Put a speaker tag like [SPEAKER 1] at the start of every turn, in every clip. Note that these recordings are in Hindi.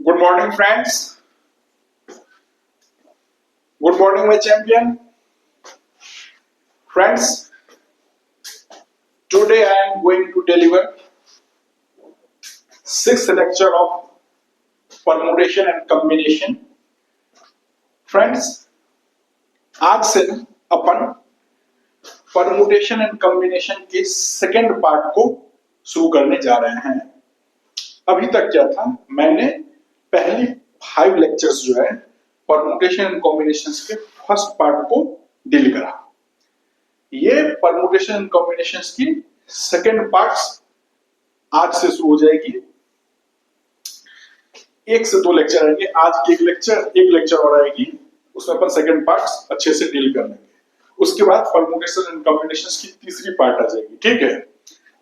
[SPEAKER 1] Good morning, friends. Good morning, my champion. Friends, today I am going to deliver sixth lecture of permutation and combination. Friends, आज से अपन परमुटेशन एंड कॉम्बिनेशन के सेकेंड पार्ट को शुरू करने जा रहे हैं। अभी तक क्या था, मैंने पहली 5 लेक्चर्स जो है परमुटेशन एंड कॉम्बिनेशन के फर्स्ट पार्ट को डील करा। ये परमुटेशन एंड कॉम्बिनेशन की सेकेंड पार्ट्स आज से शुरू हो जाएगी। 1 से 2 लेक्चर आएंगे, आज एक लेक्चर और आएगी, उसमें अपन सेकेंड पार्ट्स अच्छे से डील कर लेंगे। उसके बाद परमुटेशन एंड कॉम्बिनेशन की तीसरी पार्ट आ जाएगी। ठीक है,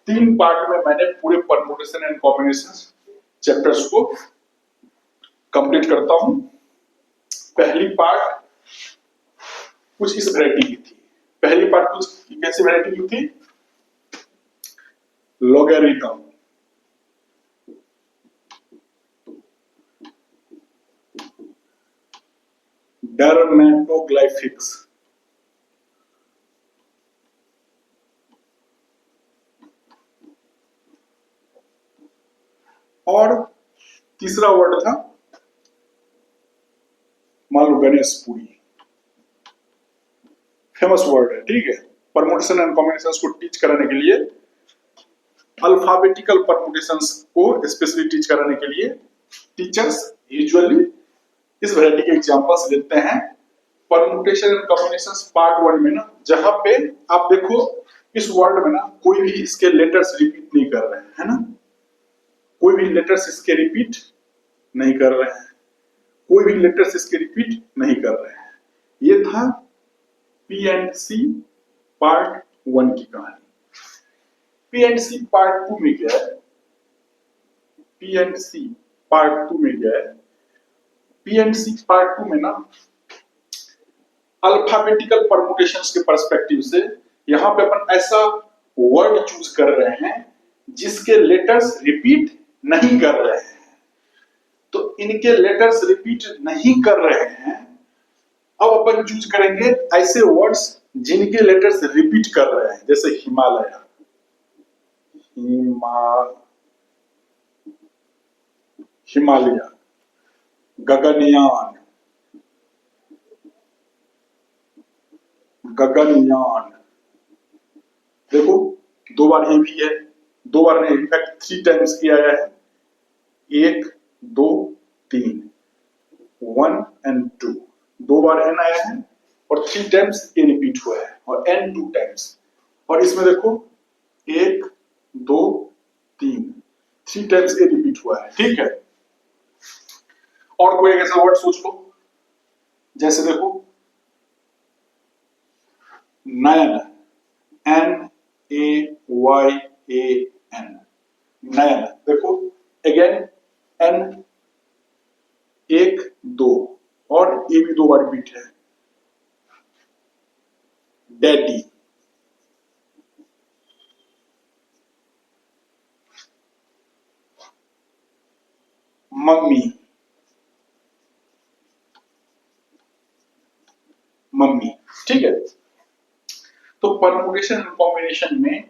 [SPEAKER 1] 3 पार्ट में मैंने पूरे परमुटेशन एंड कॉम्बिनेशन चैप्टर्स को कंप्लीट करता हूं। पहली पार्ट कुछ इस वैरायटी की थी। पहली पार्ट कुछ कैसी वैरायटी की थी? लॉगरिथम, डर्मेटोग्लाइफिक्स, और तीसरा वर्ड था मान लो गणेशपुरी। फेमस वर्ड है। ठीक है, परमुटेशन एंड कॉम्बिनेशंस को टीच कराने के लिए, अल्फाबेटिकल परमुटेशंस को स्पेशली टीच कराने के लिए टीचर्स यूजुअली इस वैरायटी के एग्जांपल्स देते हैं। परमुटेशन एंड कॉम्बिनेशंस पार्ट 1 में ना, जहां पे आप देखो इस वर्ड में ना कोई भी इसके लेटर्स रिपीट नहीं कर रहे हैं, है ना, कोई भी लेटर्स इसके रिपीट नहीं कर रहे हैं, कोई भी लेटर्स इसके रिपीट नहीं कर रहे हैं। ये था पी एंड सी पार्ट 1 की कहानी। पी एंड सी पार्ट 2 में क्या है? पी एंड सी पार्ट 2 में क्या है? पी एंड सी पार्ट 2 में ना अल्फाबेटिकल परमुटेशंस के पर्सपेक्टिव से यहां पे अपन ऐसा वर्ड चूज कर रहे हैं जिसके लेटर्स रिपीट नहीं कर रहे हैं। तो इनके लेटर्स रिपीट नहीं कर रहे हैं, अब अपन चूज करेंगे ऐसे वर्ड्स जिनके लेटर्स रिपीट कर रहे हैं, जैसे हिमालय, हिमालय, गगनयान, गगनयान। देखो 2 बार ये भी है, 2 बार नहीं, इनफैक्ट 3 टाइम्स किया गया है। 1 2 3, 1 and 2, 2 बार एन आया है और 3 टाइम्स ए रिपीट हुआ है, और एन 2 टाइम्स। और इसमें देखो 1 2 3 टाइम्स ए रिपीट हुआ है। ठीक है, और कोई ऐसा वर्ड सोच लो, जैसे देखो Nayan, N A Y A N, Nayan. देखो अगेन एन 1 2 और ए भी 2 बार रिपीट है। Daddy, mummy, mummy. ठीक है, तो परमुटेशन एंड कॉम्बिनेशन में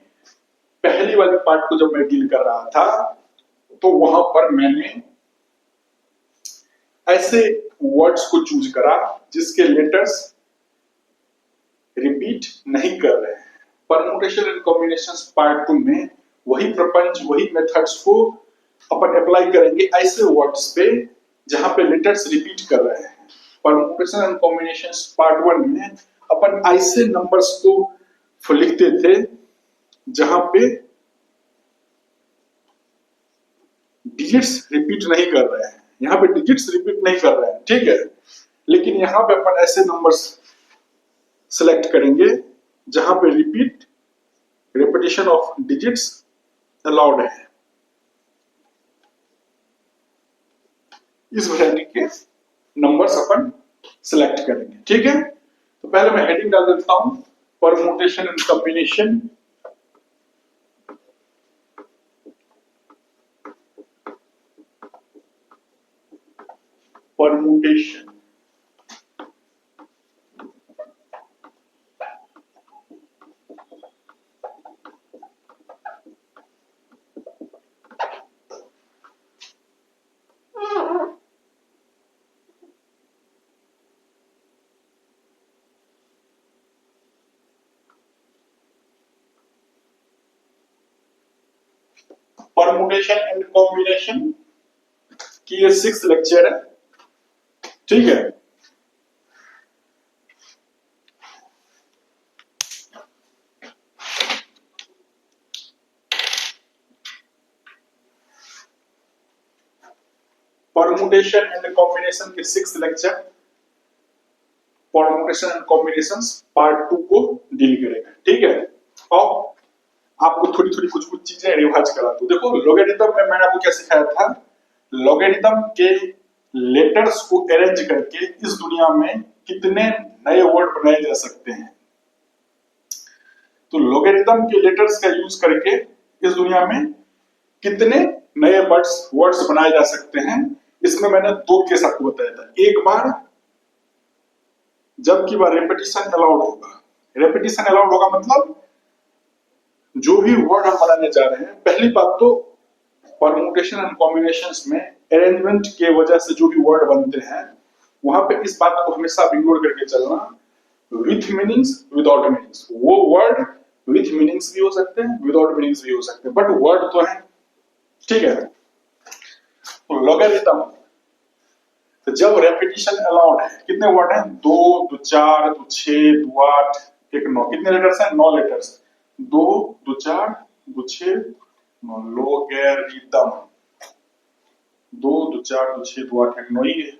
[SPEAKER 1] पहली वाली पार्ट को जब मैं डील कर रहा था तो वहां पर मैंने ऐसे वर्ड्स को चूज करा जिसके लेटर्स रिपीट नहीं कर रहे हैं। परमुटेशन एंड कॉम्बिनेशंस पार्ट 2 में वही प्रपंच, वही मेथड्स को अपन अप्लाई करेंगे ऐसे वर्ड्स पे जहां पे लेटर्स रिपीट कर रहे हैं। परमुटेशन एंड कॉम्बिनेशंस पार्ट 1 में अपन ऐसे नंबर्स को लिखते थे जहां पे डिजिट्स रिपीट नहीं कर रहे हैं, यहाँ पे डिजिट्स रिपीट नहीं कर रहे हैं। ठीक है, लेकिन यहाँ पे अपन ऐसे नंबर्स सिलेक्ट करेंगे जहां पे रिपीटेशन ऑफ डिजिट्स अलाउड है। इस वैरायटी के नंबर्स अपन सिलेक्ट करेंगे। ठीक है, तो पहले मैं हेडिंग डाल देता हूं, permutation and combination. Permutation permutation and combination की ये 6th लेक्चर है, ठीक है। परमुटेशन एंड कॉम्बिनेशन के 6th lecture permutation and combinations part 2 को डील करेंगे, ठीक है। और आपको थोड़ी थोड़ी कुछ कुछ चीजें रिवाइज करा दूं। देखो लॉगरिथम में मैंने आपको क्या सिखाया था, लॉगरिथम के लेटर्स को अरेंज करके इस दुनिया में कितने नए वर्ड बनाए जा सकते हैं। तो लॉगरिथम के लेटर्स का यूज करके इस दुनिया में कितने नए वर्ड्स बनाए जा सकते हैं, इसमें मैंने 2 केस आपको बताया था। एक बार जब की बार रेपिटेशन अलाउड होगा, रेपिटेशन अलाउड होगा मतलब जो भी वर्ड हम बनाने जा रहे हैं, पहली बात तो परमुटेशन एंड कॉम्बिनेशंस में अरेंजमेंट के वजह से जो भी वर्ड बनते हैं वहां पे इस बात को हमेशा इग्नोर करके चलना, विथ मीनिंग्स विदाउट मीनिंग्स। वो वर्ड विथ मीनिंग्स भी हो सकते हैं, विदाउट मीनिंग्स भी हो सकते हैं, बट वर्ड तो है, ठीक है। तो लॉगरिथम तो जब रेपिटेशन अलाउड है, कितने वर्ड हैं, 2 2 4 2 6 2 8 1 9, कितने लेटर्स हैं, 9 लेटर्स, 2 2 4 2 6 9, लॉगरिथम 2 2 4 2 6 2 8 1 9 ही है,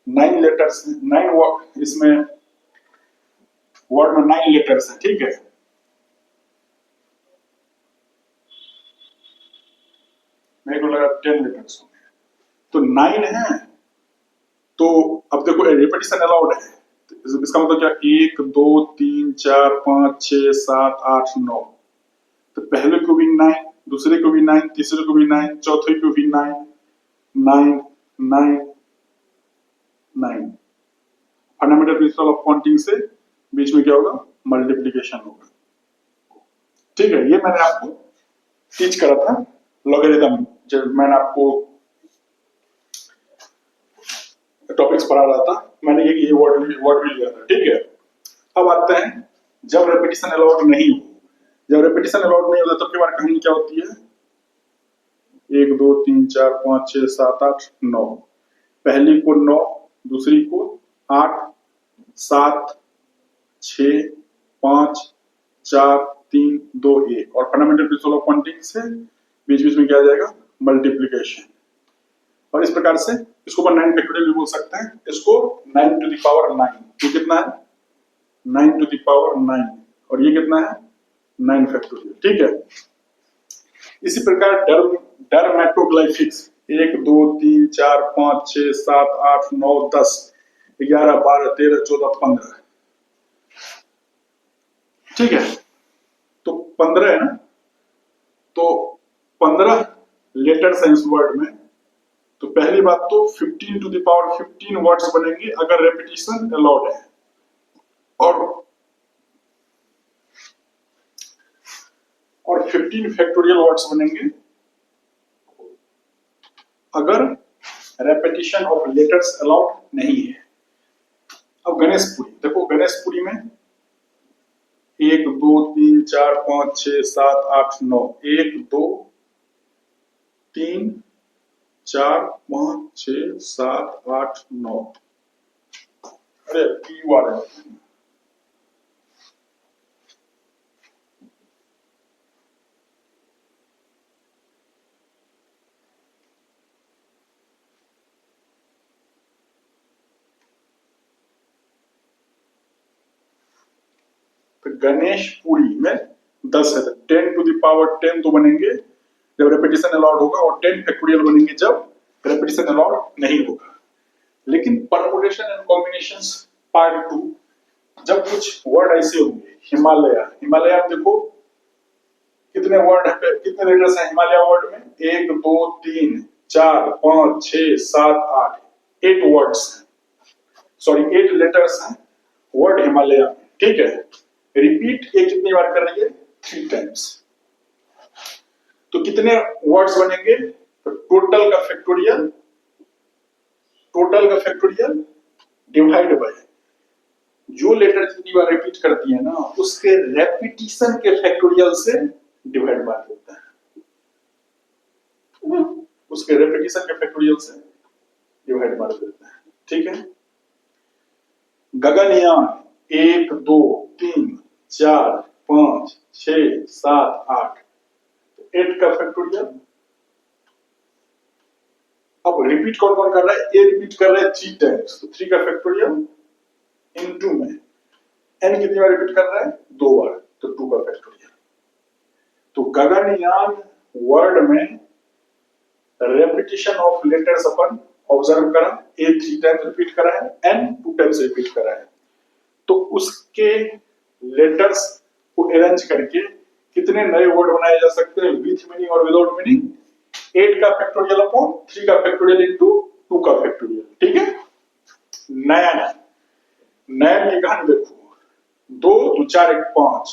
[SPEAKER 1] 9 लेटर्स, 9 वर्ड, इसमें वर्ड में 9 लेटर्स है, ठीक है। मेरे को लगा 10 लेटर्स होंगे, तो 9 है। तो अब देखो रिपीटिशन अलाउड है, तो इसका मतलब क्या, 1 2 3 4 5 6 7 8 9, तो पहले को भी 9, दूसरे को भी 9, तीसरे को भी 9, चौथे को भी 9 9 9 9। फंडामेंटल प्रिंसिपल ऑफ काउंटिंग से बीच में क्या होगा, मल्टीप्लिकेशन होगा, ठीक है। ये मैंने आपको टीच करा था लॉगरिथम, जब मैंने आपको टॉपिक्स पढ़ा रहा था, मैंने ये वर्ड भी लिया था, ठीक है। अब आते हैं जब रेपिटेशन अलाउड नहीं हो, जब रेपिटेशन अलाउड नहीं होता तब की बार कहानी क्या होती है, 1 2 3 4 5 6 7 8 9, पहली को 9, दूसरी को 8 7 6 5 4 3 2 1, और फंडामेंटल प्रिंसिपल ऑफ काउंटिंग से बीच बीच में क्या आ जाएगा, मल्टीप्लिकेशन। और इस प्रकार से इसको 9 फैक्टोरियल भी बोल सकते हैं, इसको 9 टू द पावर 9, ये कितना है, 9 टू द पावर 9, और ये कितना है, 9 फैक्टोरियल, ठीक है। इसी प्रकार डर्मेटोग्लाइफिक्स 1 2 3 4 5 6 7 8 9 10 11 12 13 14 15, ठीक है। तो 15 है ना, तो 15 लेटर्स हैं इस वर्ड में, तो पहली बात तो 15 टू द पावर 15 वर्ड्स बनेंगे अगर रेपिटेशन अलाउड है, और 15 फैक्टोरियल वर्ड्स बनेंगे अगर रेपिटेशन ऑफ लेटर्स अलाउड नहीं है। अब गणेशपुरी देखो, गणेशपुरी में 1 2 3 4 5 6 7 8 9, 1 2 3 4 5 6 7 8 9, अरे क्यू आ रहा है, तो गणेशपुरी में 10 है, 10 टू द पावर 10 तो बनेंगे जब रेपिटेशन अलाउड होगा, और 10 फैक्टोरियल बनेंगे जब रेपिटेशन अलाउड नहीं होगा। लेकिन परमुटेशन एंड कॉम्बिनेशंस पार्ट 2, जब कुछ वर्ड ऐसे होंगे, हिमालय, हिमालय आप देखो कितने वर्ड है, कितने लेटर्स हैं हिमालय वर्ड में, 1 2 3 4 5 6 7 8, 8 वर्ड्स हैं, सॉरी 8 लेटर्स हैं वर्ड हिमालय में, ठीक है। रिपीट ये कितनी बार कर रही है? 3 टाइम्स। तो कितने वर्ड्स बनेंगे? तो टोटल का फैक्टोरियल डिवाइड बाय जो लेटर जितनी बार रिपीट करती है ना उसके रेपिटिशन के फैक्टोरियल से डिवाइड मार देता है, उसके रेपिटिशन के फैक्टोरियल से डिवाइड मार देता है, ठीक है। गगनयान 1 2 3 4 5 6 7 8, 8 का फैक्टोरियल। अब रिपीट कौन कौन कर रहा है? ए रिपीट कर रहा है 3 टाइम्स, तो 3 का फैक्टोरियल इनटू में एन कितनी बार रिपीट कर रहा है? 2 बार, तो 2 का फैक्टोरियल। तो गगनयान वर्ड में repetition of letters upon observe करा, ए 3 टाइम्स रिपीट करा है, एन 2 टाइम्स रिपीट करा है, तो उसके लेटर्स को अरेंज करके कितने नए वर्ड बनाए जा सकते हैं विथ मीनिंग और विदाउट मीनिंग? 8 का फैक्टोरियल अपॉन 3 का फैक्टोरियल इनटू 2 का फैक्टोरियल, ठीक है। नया की कहानी देखो, 2 2 4 1 5,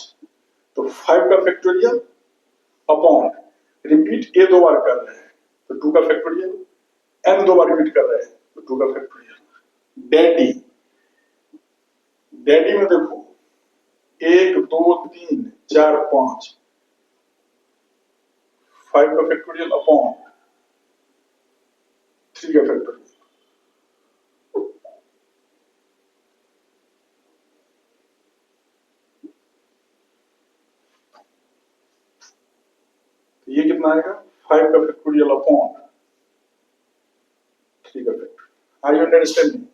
[SPEAKER 1] तो 5 का फैक्टोरियल अपॉन रिपीट ए 2 बार कर रहे हैं तो 2 का फैक्टोरियल, एन 2 बार रिपीट कर रहे हैं तो 2 का फैक्टोरियल। डैडी में देखो 1 2 3 4 5, 5 का फैक्टोरियल अपॉन 3 का फैक्टोरियल। ये कितना आएगा? 5 का फैक्टोरियल अपॉन 3 का factorial. Are you understanding?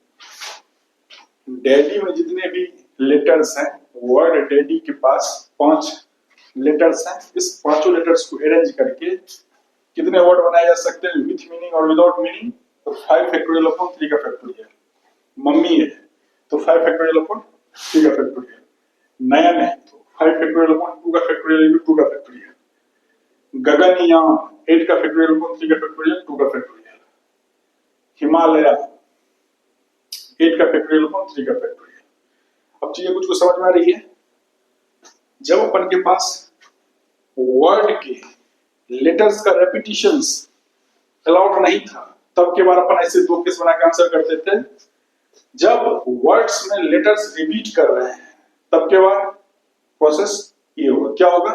[SPEAKER 1] Daddy में जितने भी लेटर्स हैं, वर्ड डैडी के पास 5 लेटर्स हैं, इस पांचों लेटर्स को अरेंज करके कितने वर्ड बनाए जा सकते हैं विथ मीनिंग और विदाउट मीनिंग? तो 5 फैक्टोरियल अपॉन 3 का फैक्टोरियल। मम्मी है तो 5 फैक्टोरियल अपॉन 3 का फैक्टोरियल। नयन है तो 5 फैक्टोरियल अपॉन 2 का फैक्टोरियल इनटू 2 का फैक्टोरियल। गगनयान 8 का फैक्टोरियल अपॉन 3 का फैक्टोरियल 2 का फैक्टोरियल। हिमालय 8 का फैक्टोरियल अपॉन 3 का फैक्टोरियल। अब चीजें कुछ को समझ में आ रही है? जब अपन के पास वर्ड के लेटर्स का रेपिटेशंस अलाउड नहीं था तब के बार अपन ऐसे 2 केस बना के आंसर करते थे। जब वर्ड्स में लेटर्स रिपीट कर रहे हैं तब के बाद प्रोसेस ये होगा, क्या होगा?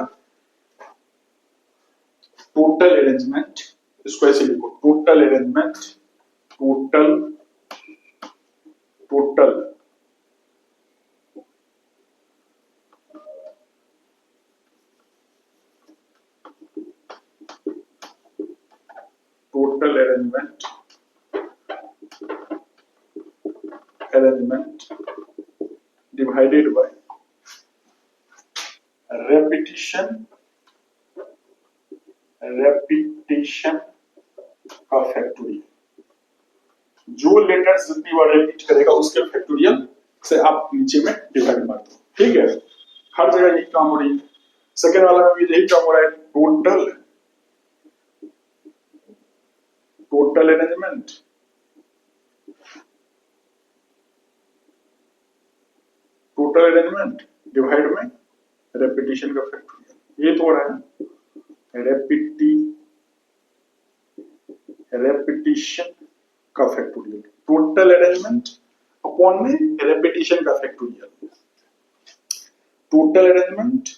[SPEAKER 1] टोटल अरेंजमेंट, इसको ऐसे लिखो, total arrangement, total arrangement divided by repetition का फैक्टोरियल। जो लेटर्स जितनी बार रिपीट करेगा उसके फैक्टोरियल से आप नीचे में डिवाइड मार दो, ठीक है। हर जगह यही काम हो रही है, सेकेंड वाला में भी यही काम हो रहा है। टोटल अरेंजमेंट डिवाइड में रेपिटेशन का फैक्टोरियल। ये तो हो रहा है रेपिटेशन का फैक्टोरियल, टोटल अरेंजमेंट अपॉन में रेपिटेशन का factorial. Total arrangement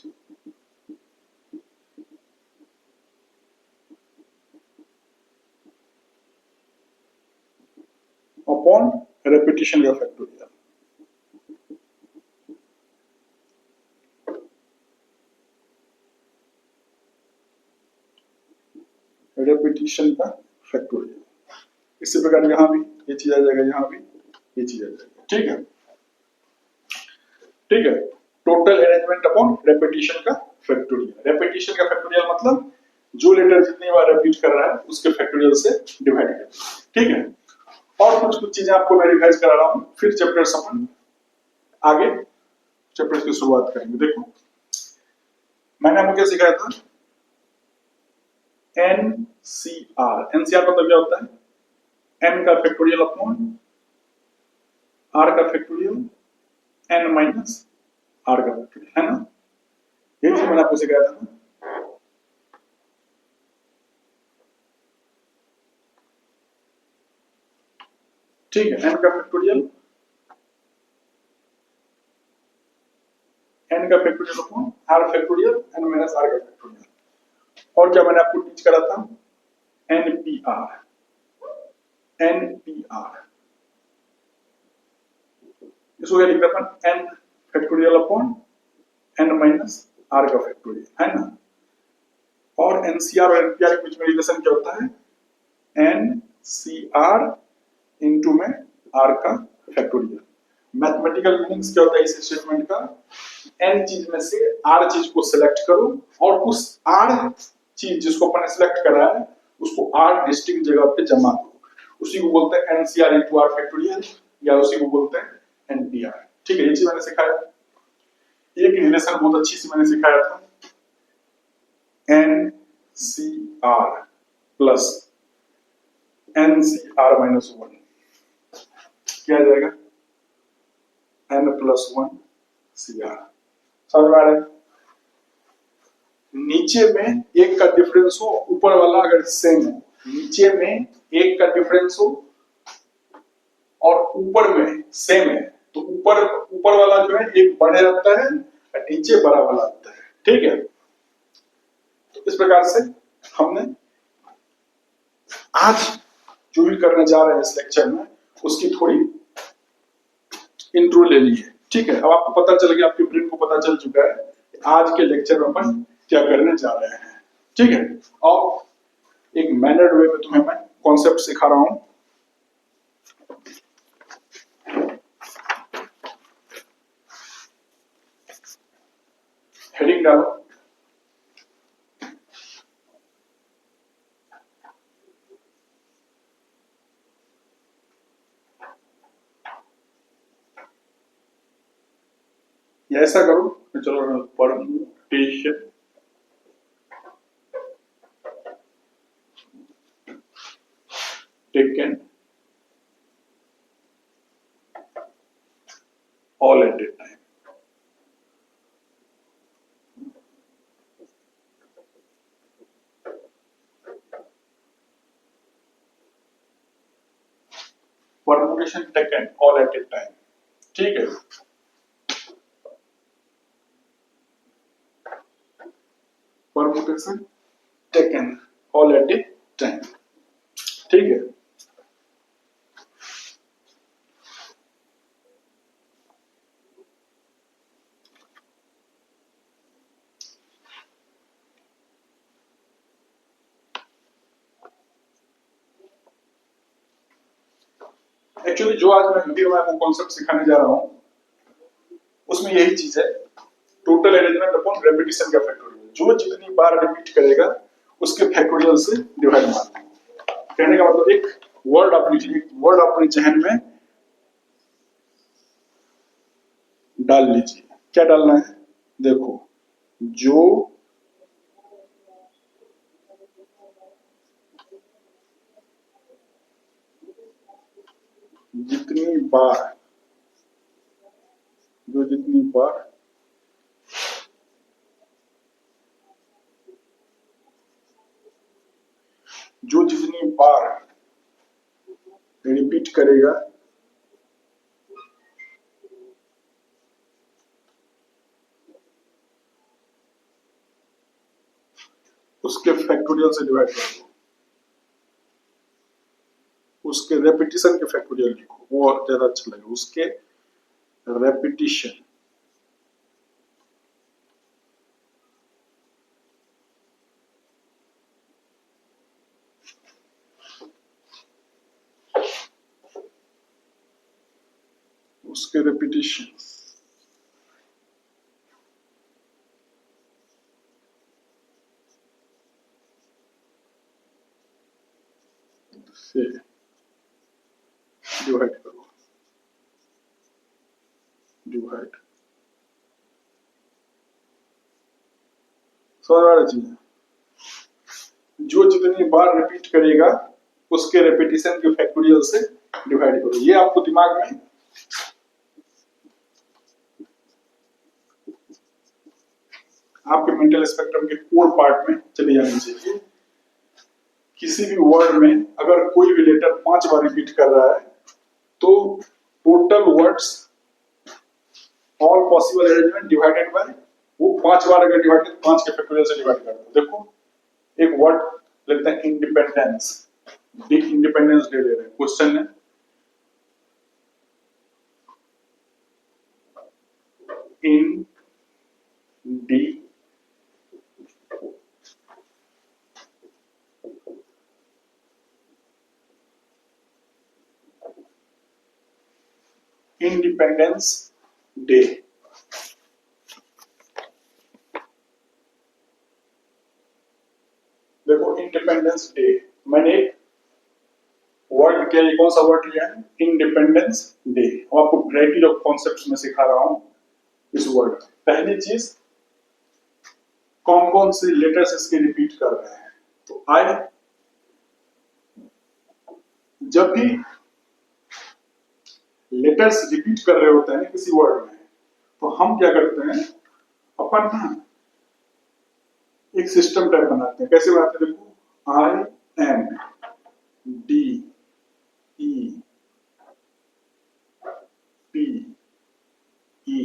[SPEAKER 1] upon repetition का फैक्टोरियल। रेपिटेशन का फैक्टोरियल। इसी प्रकार यहां भी ये चीज आ जाएगा, यहां भी ये चीज आ जाएगा, ठीक है। ठीक है, टोटल अरेंजमेंट अपॉन रेपिटेशन का फैक्टोरियल। रेपिटेशन का फैक्टोरियल मतलब जो लेटर जितनी बार रिपीट कर रहा है उसके फैक्टोरियल से डिवाइड कर, ठीक है। और कुछ चीजें आपको मैं रिवाइज करा रहा हूं, फिर चैप्टर्स अपन आगे चैप्टर्स की शुरुआत करेंगे। देखो मैंने आपको क्या सिखाया था? एनसीआर। एनसीआर मतलब क्या होता है? n का फैक्टोरियल अपॉन r का फैक्टोरियल n माइनस r का फैक्टोरियल, है ना? यही चीज मैंने आपको सिखाया था ना। ठीक है, n का factorial upon r factorial n minus r का फैक्टोरियल। और क्या मैंने आपको टीच करा था? npr इसको क्या लिख रहा था? n factorial upon n minus r का फैक्टोरियल, है ना? और NCR और NPR के बीच में रिलेशन क्या होता है? NCR इंटू में R का फैक्टोरियल। मैथमेटिकल मीनिंग्स क्या होता है इस स्टेटमेंट का? n चीज में से r चीज को सिलेक्ट करो और उस r चीज जिसको अपन ने सिलेक्ट करा है उसको r डिस्टिंक्ट जगह पे जमा करो, उसी को बोलते हैं NCR इंटू R फैक्टोरियल, या उसी को बोलते हैं NPR। ठीक है, ये चीज मैंने सिखाया। एक रिलेशन बहुत अच्छी सी मैंने सिखाया था, NCR प्लस NCR माइनस 1 क्या आ जाएगा? n plus 1 CR। समझ में आ रहा है? नीचे में एक का डिफरेंस हो, ऊपर वाला अगर सेम हो, नीचे में एक का डिफरेंस हो और ऊपर में सेम है तो ऊपर वाला जो है एक बड़े रहता है और नीचे बड़ा वाला आता है। ठीक है, तो इस प्रकार से हमने आज जो भी करने जा रहे हैं इस लेक्चर में उसकी थोड़ी इंट्रो ले ली है। ठीक है, अब आपको पता चल गया, आपके ब्रेन को पता चल चुका है कि आज के लेक्चर में अपन क्या करने जा रहे हैं। ठीक है, और एक मैनर्ड वे में तुम्हें मैं कॉन्सेप्ट सिखा रहा हूं। हेडिंग डालो, या ऐसा करो, चलो permutation taken all at a time। Permutation taken all at a time। ठीक है, permutation taken all at a time। ठीक है, एक्चुअली जो आज मैं वीडियो में आपको कॉन्सेप्ट सिखाने जा रहा हूं उसमें यही चीज है, टोटल अरेंजमेंट अपॉन रेपिटेशन का फैक्टोरियल। जो जितनी बार रिपीट करेगा उसके फैक्टोरियल से डिवाइड मार देंगे। कहने का मतलब एक वर्ड आप लिख लीजिए, वर्ड अपने जहन में डाल लीजिए। क्या डालना है? देखो, जो जितनी बार जो जितनी बार जो जितनी बार रिपीट करेगा उसके फैक्टोरियल से डिवाइड कर दो। उसके रेपिटेशन के फैक्टोरियल लिखो, वो और ज्यादा अच्छा लगेगा। उसके रेपिटेशन उसके रेपिटेशन से डिवाइड करो, डिवाइड। समझ आ रही चीज? जो जितनी बार रिपीट करेगा उसके रेपिटेशन के फैक्टोरियल से डिवाइड करो। ये आपको दिमाग में आपके मेंटल स्पेक्ट्रम के कोर पार्ट में चले जानी चाहिए। किसी भी वर्ड में अगर कोई भी लेटर 5 बार रिपीट कर रहा है तो total words all possible arrangement divided by वो 5 बार अगर डिवाइडेड 5 के फैक्टोरियल से डिवाइड कर दो। देखो एक वर्ड लेते हैं इंडिपेंडेंस, इंडिपेंडेंस डे ले रहे हैं। क्वेश्चन है इन डी इंडिपेंडेंस डे। देखो इंडिपेंडेंस डे मैंने वर्ड के लिए कौन सा वर्ड लिया है? Independence day. और आपको वैरायटी ऑफ कॉन्सेप्ट्स में सिखा रहा हूं इस वर्ड। पहली चीज कौन कौन से लेटर्स इसके रिपीट कर रहे हैं। तो आई जब भी लेटर्स रिपीट कर रहे होते हैं किसी वर्ड में तो हम क्या करते हैं अपन ना एक सिस्टम टाइप बनाते हैं। कैसे बनाते हैं? देखो I M D E P E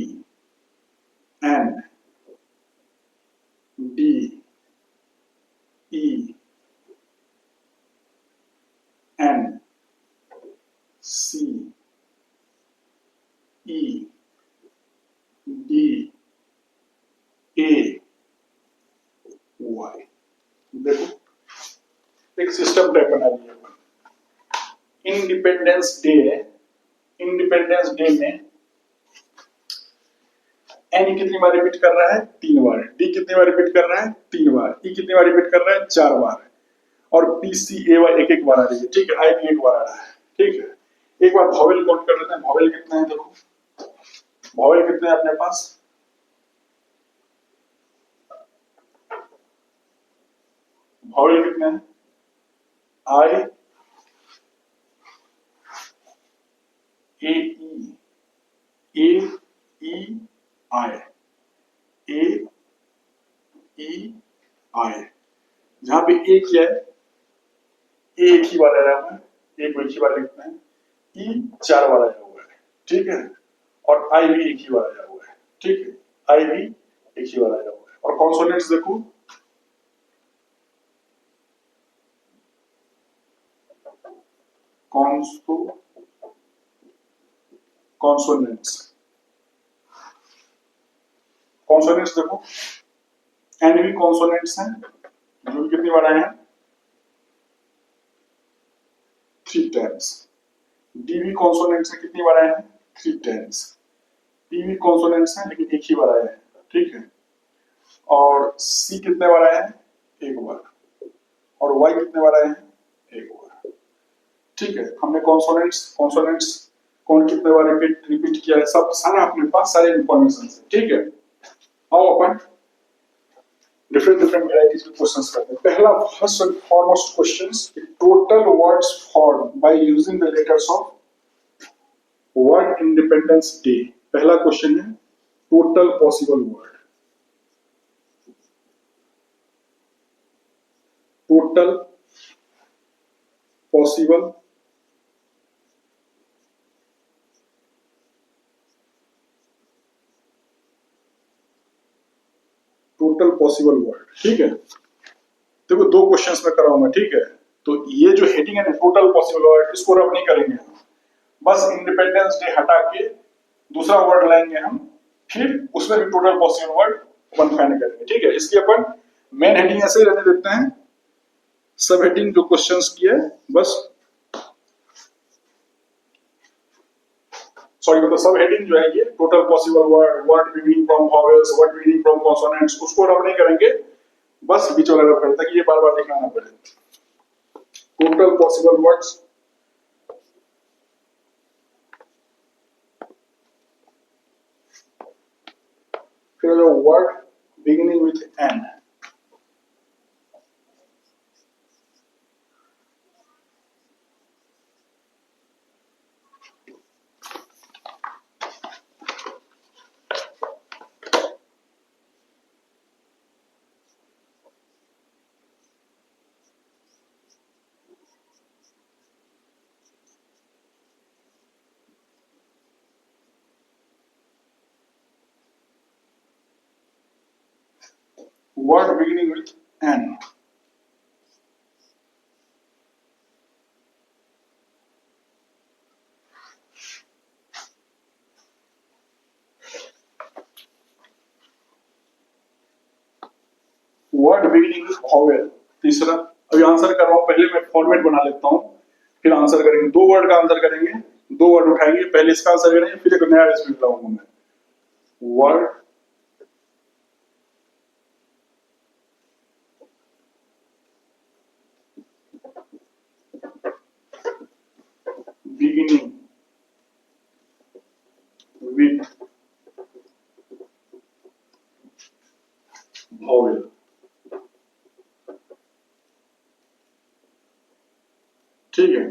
[SPEAKER 1] N D E N C E D A Y. देखो एक सिस्टम टाइप बना लिया। इंडिपेंडेंस डे में एन कितनी बार रिपीट कर रहा है? 3 बार। डी कितनी बार रिपीट कर रहा है? 3 बार। ई कितनी बार रिपीट कर रहा है? 4 बार। और पी सी ए वाई एक बार आ रही है। ठीक है, आई भी एक बार आ रहा है। ठीक है, एक बार वॉवेल काउंट कर लेते हैं। वॉवेल कितने हैं? देखो वॉवेल कितने हैं अपने पास? वॉवेल कितने हैं? आई ए ई आई ए ई आई। जहां पे ए क्या है? ए एक ही बार आया हुआ है, ए को एक ही बार लिखते हैं। ई 4 बार आया हुआ है। ठीक है, और आई भी एक ही बार आया हुआ है। ठीक है, आई भी एक ही बार आया हुआ है। और कॉन्सोनेंट्स देखो कॉन्सोनेंट्स देखो एन भी कॉन्सोनेंट्स हैं जो भी कितनी बार आए हैं? 3 टाइम्स। डी भी कॉन्सोनेंट्स हैं, कितनी बार आए हैं? 3 टाइम्स। पी भी कॉन्सोनेंट्स हैं लेकिन एक ही बार आए हैं। ठीक है, और सी कितने बार आए हैं? 1 बार। और वाई कितने बार आए हैं? 1 बार। ठीक है, हमने कॉन्सोनेंट्स कौन कितने बार रिपीट किया है सब सारा अपने पास सारे इंफॉर्मेशन है। ठीक है, आओ अपन डिफरेंट वैराइटीज के क्वेश्चंस करते हैं। पहला first and foremost questions, total words form by using the letters of word independence day. पहला क्वेश्चन है total possible word. Total possible word. ठीक है, देखो 2 क्वेश्चंस में कराऊंगा। ठीक है, तो ये जो हेडिंग है ना टोटल पॉसिबल वर्ड, इसको रब नहीं करेंगे हम। बस इंडिपेंडेंस डे हटा के दूसरा वर्ड लाएंगे हम, फिर उसमें भी टोटल पॉसिबल वर्ड अपन फाइंड करेंगे। ठीक है, इसकी अपन मेन हेडिंग ऐसे ही रहने देते हैं। सब हेडिंग जो क्वेश्चंस की है बस सॉरी मतलब सब हेडिंग जो है ये total possible word, word beginning from vowels, word beginning from consonants, उसको रब नहीं करेंगे। बस बीच वाला रब करता है कि ये बार-बार लिखना ना पड़े। टोटल पॉसिबल वर्ड्स फिर जो word beginning with N. word beginning with N. Word beginning with vowel. तीसरा, अभी आंसर कर रहा हूं, पहले मैं फॉर्मेट बना लेता हूं, फिर आंसर करेंगे। दो वर्ड का आंसर करेंगे, दो वर्ड उठाएंगे, पहले इसका आंसर करेंगे, फिर एक नया इसमें लाऊंगा मैं। Word beginning with vowel. ठीक है।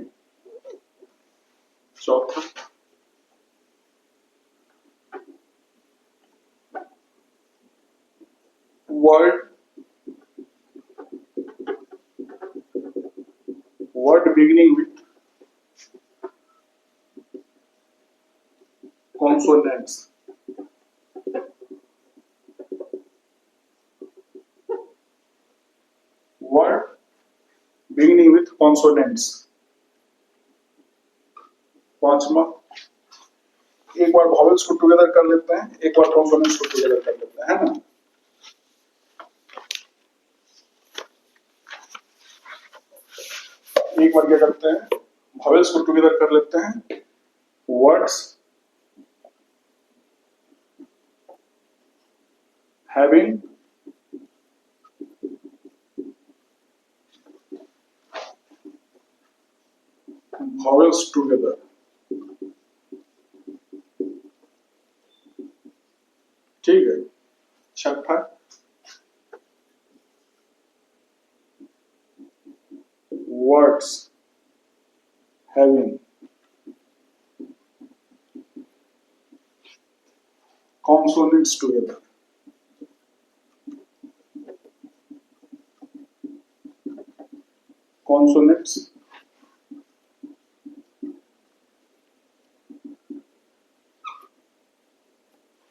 [SPEAKER 1] चौथा, word beginning with consonants. Word beginning with consonants. पांचवा, एक बार वॉवेल्स को टुगेदर कर लेते हैं, एक बार कॉन्सोनेंट्स को टुगेदर कर लेते हैं, है ना। एक बार क्या करते हैं, वॉवेल्स को टुगेदर कर लेते हैं। Words having vowels together। ठीक है। छठा, words having consonants together।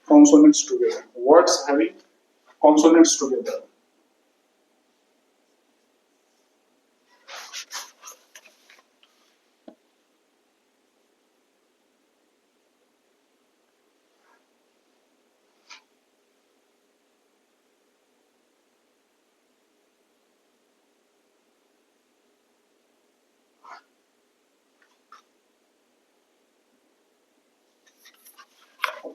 [SPEAKER 1] consonants together। Words having consonants together।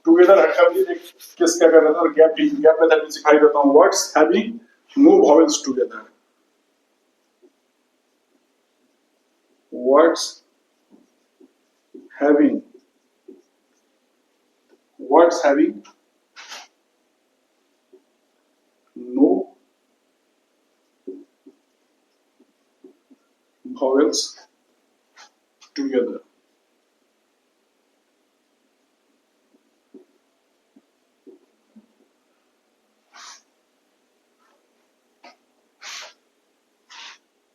[SPEAKER 1] Together हटकर भी देख किस क्या कर रहा था, और गैप मेथड में सिखाई देता हूं। Words having no vowels together. Words having no vowels together।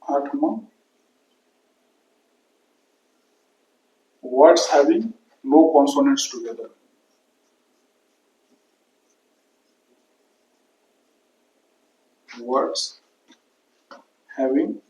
[SPEAKER 1] आठवां, words having no consonants together। words having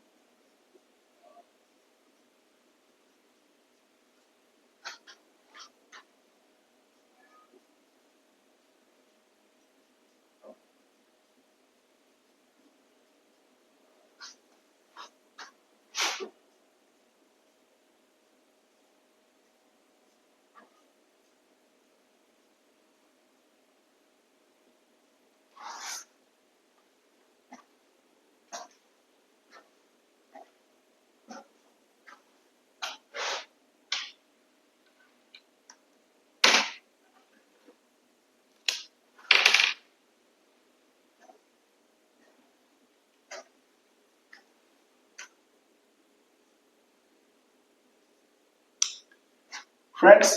[SPEAKER 1] friends,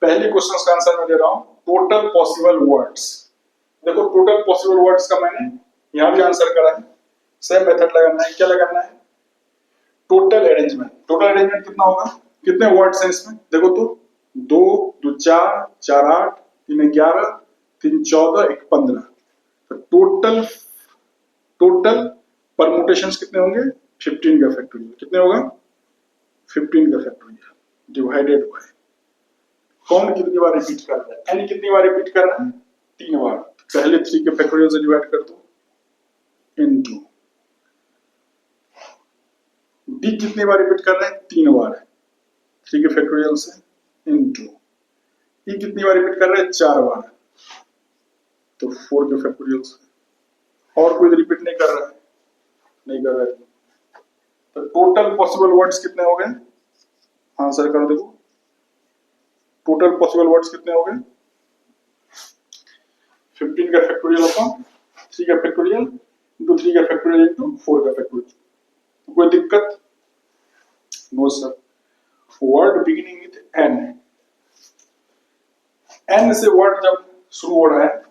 [SPEAKER 1] पहले क्वेश्चन का आंसर मैं दे रहा हूं। Total possible words. देखो, टोटल पॉसिबल वर्ड्स का मैंने यहां भी आंसर करा है। सेम मेथड लगाना है। क्या लगाना है? Total arrangement. टोटल अरेंजमेंट कितना होगा? कितने वर्ड्स हैं इसमें? देखो तो, 2 2 4 4 8 3 11 3 14 1 15। तो टोटल टोटल परमुटेशंस कितने होंगे 15 का फैक्टोरियल कितने होगा 15 का फैक्टोरियल डिवाइडेड बाय कौन कितनी बार रिपीट कर रहा है एन कितनी बार रिपीट कर रहा है 3 बार पहले 3 के फैक्टोरियल से डिवाइड कर दो इनटू डी कितनी बार रिपीट कर रहा है 3 बार 3 के फैक्टोरियल से इनटू ई कितनी बार रिपीट कर रहा है 4 बार तो 4 के फैक्टोरियल से और कोई रिपीट नहीं कर रहा है तो टोटल पॉसिबल वर्ड्स कितने हो गए आंसर कर देखो टोटल पॉसिबल वर्ड्स कितने हो गए 15 का फैक्टोरियल अपॉन 3 का फैक्टोरियल इंटू 3 का फैक्टोरियल इंटू 4 का फैक्टोरियल कोई दिक्कत no sir word beginning with N N से वर्ड जब शुरू हो रहा है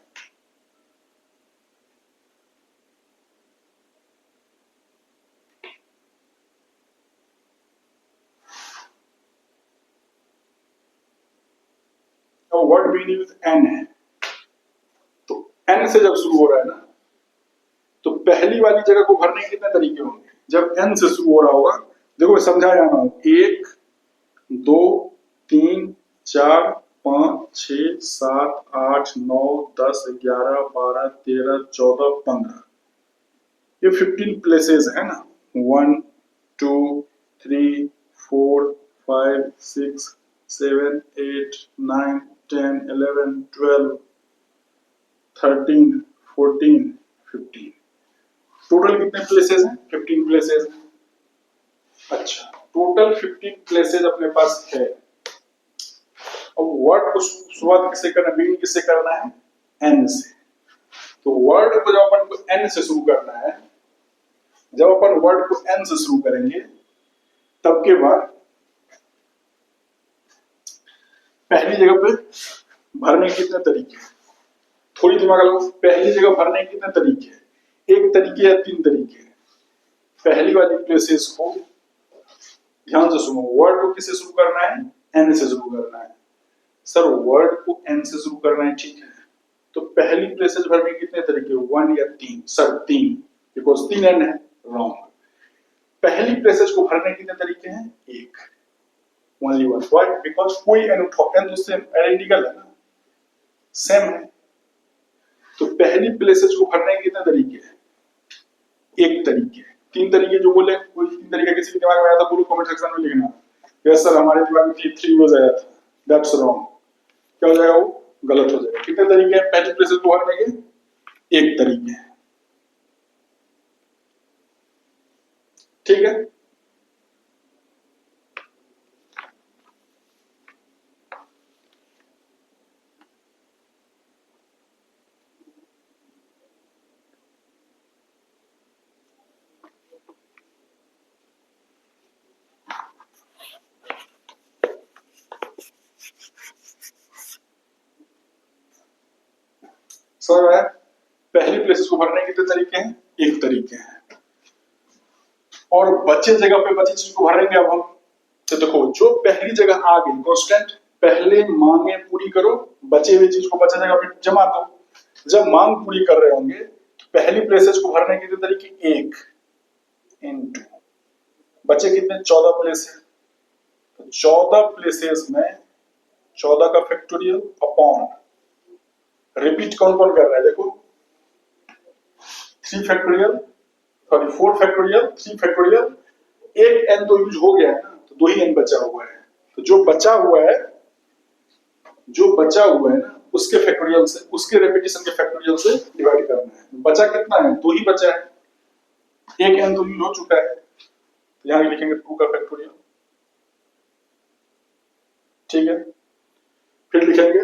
[SPEAKER 1] वर्ड बिगिनिंग विथ एन है तो एन से जब शुरू हो रहा है ना तो पहली वाली जगह को भरने के कितने तरीके होंगे जब एन से शुरू हो रहा होगा देखो समझाया ना 1 2 3 4 5 6 7 8 9 10 11 12 13 14 15 ये 15 प्लेसेस है ना 1 2 3 4 5 6 7 8 9 10 11 12 13 14 15 टोटल कितने प्लेसेस हैं 15 प्लेसेस अच्छा टोटल 15 प्लेसेस अपने पास है अब वर्ड को शुरुआत किससे करना बिगिनिंग किससे करना है एन से तो वर्ड को जब अपन को एन से शुरू करना है जब अपन वर्ड को एन से शुरू करेंगे तब के बाद पहली जगह पे भरने के कितने तरीके थोड़ी दिमाग लगाओ पहली जगह भरने के कितने तरीके एक तरीके या 3 तरीके पहली वाली प्लेसेस को ध्यान से सुनो वर्ड को किससे शुरू करना है एन से शुरू करना है सर वर्ड को एन से शुरू करना है ठीक है तो पहली प्लेसेस भरने के कितने तरीके 1 या 3 सर 3 बिकॉज 3 एन है रॉन्ग पहली प्लेसेस को भरने के कितने तरीके हैं एक ओनली वन व्हाई बिकॉज कोई एन उठाओ एन तो सेम आइडेंटिकल है ना सेम है तो पहली प्लेसेस को भरने के कितने तरीके हैं एक तरीके 3 तरीके जो बोले कोई 3 तरीका किसी के दिमाग में आया था बोलो कमेंट सेक्शन में लिखना यस सर हमारे दिमाग में 3 यूज आया था दैट्स रॉन्ग क्या हो जाएगा वो गलत हो जाएगा कितने तरीके हैं पहली प्लेसेस को भरने के एक तरीके हैं ठीक है सर है पहली प्लेसेस को भरने के कितने तरीके हैं एक तरीके हैं और बचे जगह पे बची चीज को भरेंगे अब हम तो देखो जो पहली जगह आ गई कांस्टेंट पहले मांगे पूरी करो बचे हुए चीज को बचे जगह पे जमा दो जब मांग पूरी कर रहे होंगे तो पहली प्लेसेस को भरने के कितने तरीके एक इनटू बचे कितने 14 प्लेस है तो 14 प्लेसेस में 14 का फैक्टोरियल अपॉन रिपीट कौन कौन कर रहा है देखो 3 फैक्टोरियल सॉरी 4 फैक्टोरियल 3 फैक्टोरियल एक एन तो यूज हो गया है ना तो 2 ही एन बचा हुआ है तो जो बचा हुआ है ना उसके फैक्टोरियल से उसके रेपिटेशन के फैक्टोरियल से डिवाइड करना है बचा कितना है 2 ही बचा है एक एन तो यूज हो चुका है तो यहां लिखेंगे 2 का फैक्टोरियल ठीक है फिर लिखेंगे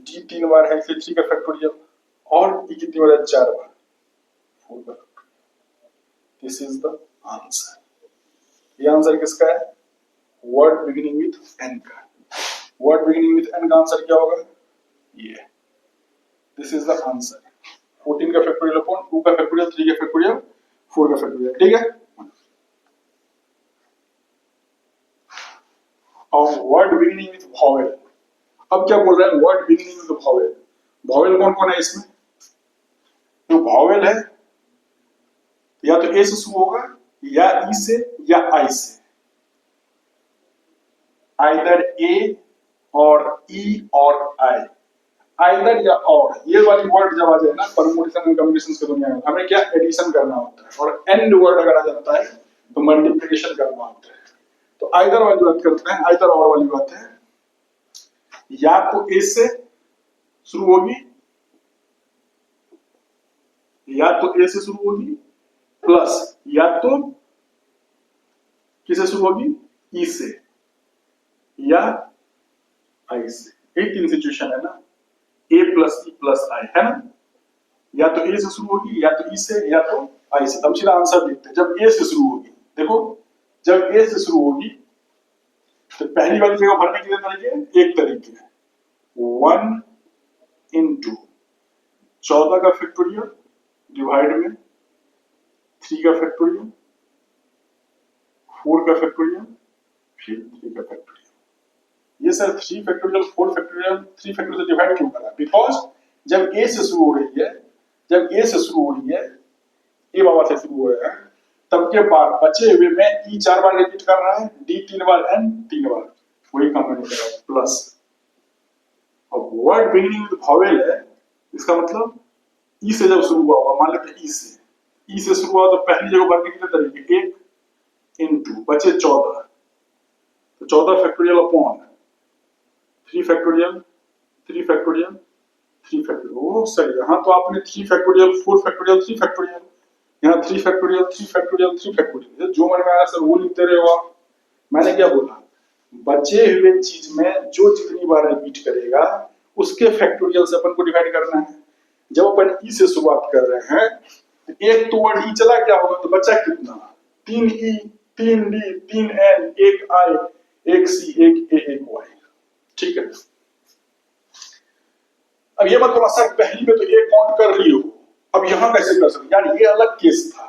[SPEAKER 1] डी 3 बार है फिर 3 का फैक्टोरियल और ई कितनी बार है 4 बार 4 का factorial this is the answer ये आंसर किसका है वर्ड बिगिनिंग विथ एन का वर्ड बिगिनिंग विथ एन का आंसर क्या होगा ये दिस इज द आंसर 14 का फैक्टोरियल अपॉन 2 का फैक्टोरियल 3 का फैक्टोरियल 4 का फैक्टोरियल ठीक है और वर्ड बिगिनिंग विथ वॉवेल अब क्या बोल रहा है word beginning with vowel vowel कौन कौन है इसमें? जो वॉवेल है या तो ए से शुरू होगा या ई से या आई से, आइदर ए और ई और आई, आइदर या और, ये वाली वर्ड जब आ जाए ना परमुटेशन एंड कॉम्बिनेशन की दुनिया में, हमें क्या एडिशन करना होता है, और एंड वर्ड अगर आ जाता है तो मल्टीप्लिकेशन करना होता है। तो आइदर वाली बात करते हैं, आइदर और वाली बात है, या तो ए से शुरू होगी, या तो ए से शुरू होगी प्लस, या तो किसे शुरू होगी, ई से या आई से। ये तीन सिचुएशन है ना, ए प्लस ई प्लस आई, है ना। या तो ए से शुरू होगी, या तो ई से, या तो आई से। अब सीधा आंसर देखते हैं। जब ए से शुरू होगी, देखो जब ए से शुरू होगी तो पहली वाली जगह भरने के लिए तरीके, एक तरीके 1 इंटू 14 का फैक्टोरियल डिवाइड में 3 का फैक्टोरियल, 4 का फैक्टोरियल, फिर 3 का फैक्टोरियल। ये सर 3 फैक्टोरियल 4 फैक्टोरियल 3 फैक्टोरियल से डिवाइड क्यों करा? बिकॉज जब ए से शुरू हो रही है, जब ए से शुरू हो रही है, ए बाबा से शुरू हो रहा है, तब के बाद बचे हुए में ई 4 बार रिपीट कर रहा है, डी 3 बार, एन 3 बार, वही कंबाइन करा प्लस। अब वर्ड बिगिनिंग विद वॉवेल है, इसका मतलब ई से जब शुरू हुआ होगा, मान लेते हैं ई से शुरू हुआ तो पहली जगह भरने के लिए तरीके 1 इंटू बचे 14, तो 14 factorial upon 3 factorial 3 factorial 3 factorial. ओ सर यहाँ तो आपने 3 फैक्टोरियल 4 फैक्टोरियल 3 फैक्टोरियल, यहाँ 3 फैक्टोरियल 3 फैक्टोरियल 3 फैक्टोरियल, जो मन में आया सर वो लिखते रहे हो। मैंने क्या बोला, बचे हुए चीज में जो जितनी बार रिपीट करेगा उसके फैक्टोरियल से अपन को डिवाइड करना है। जब अपन ई से शुरुआत कर रहे हैं, एक तो वर्ड ई चला गया होगा तो बचा कितना, 3 ई 3 डी 3 एन 1 आई 1 सी 1 ए 1 वाई, ठीक है। अब ये मतलब ऐसा पहली में तो एक काउंट कर रही हो, अब यहां कैसे कर सकते, यार ये अलग केस था।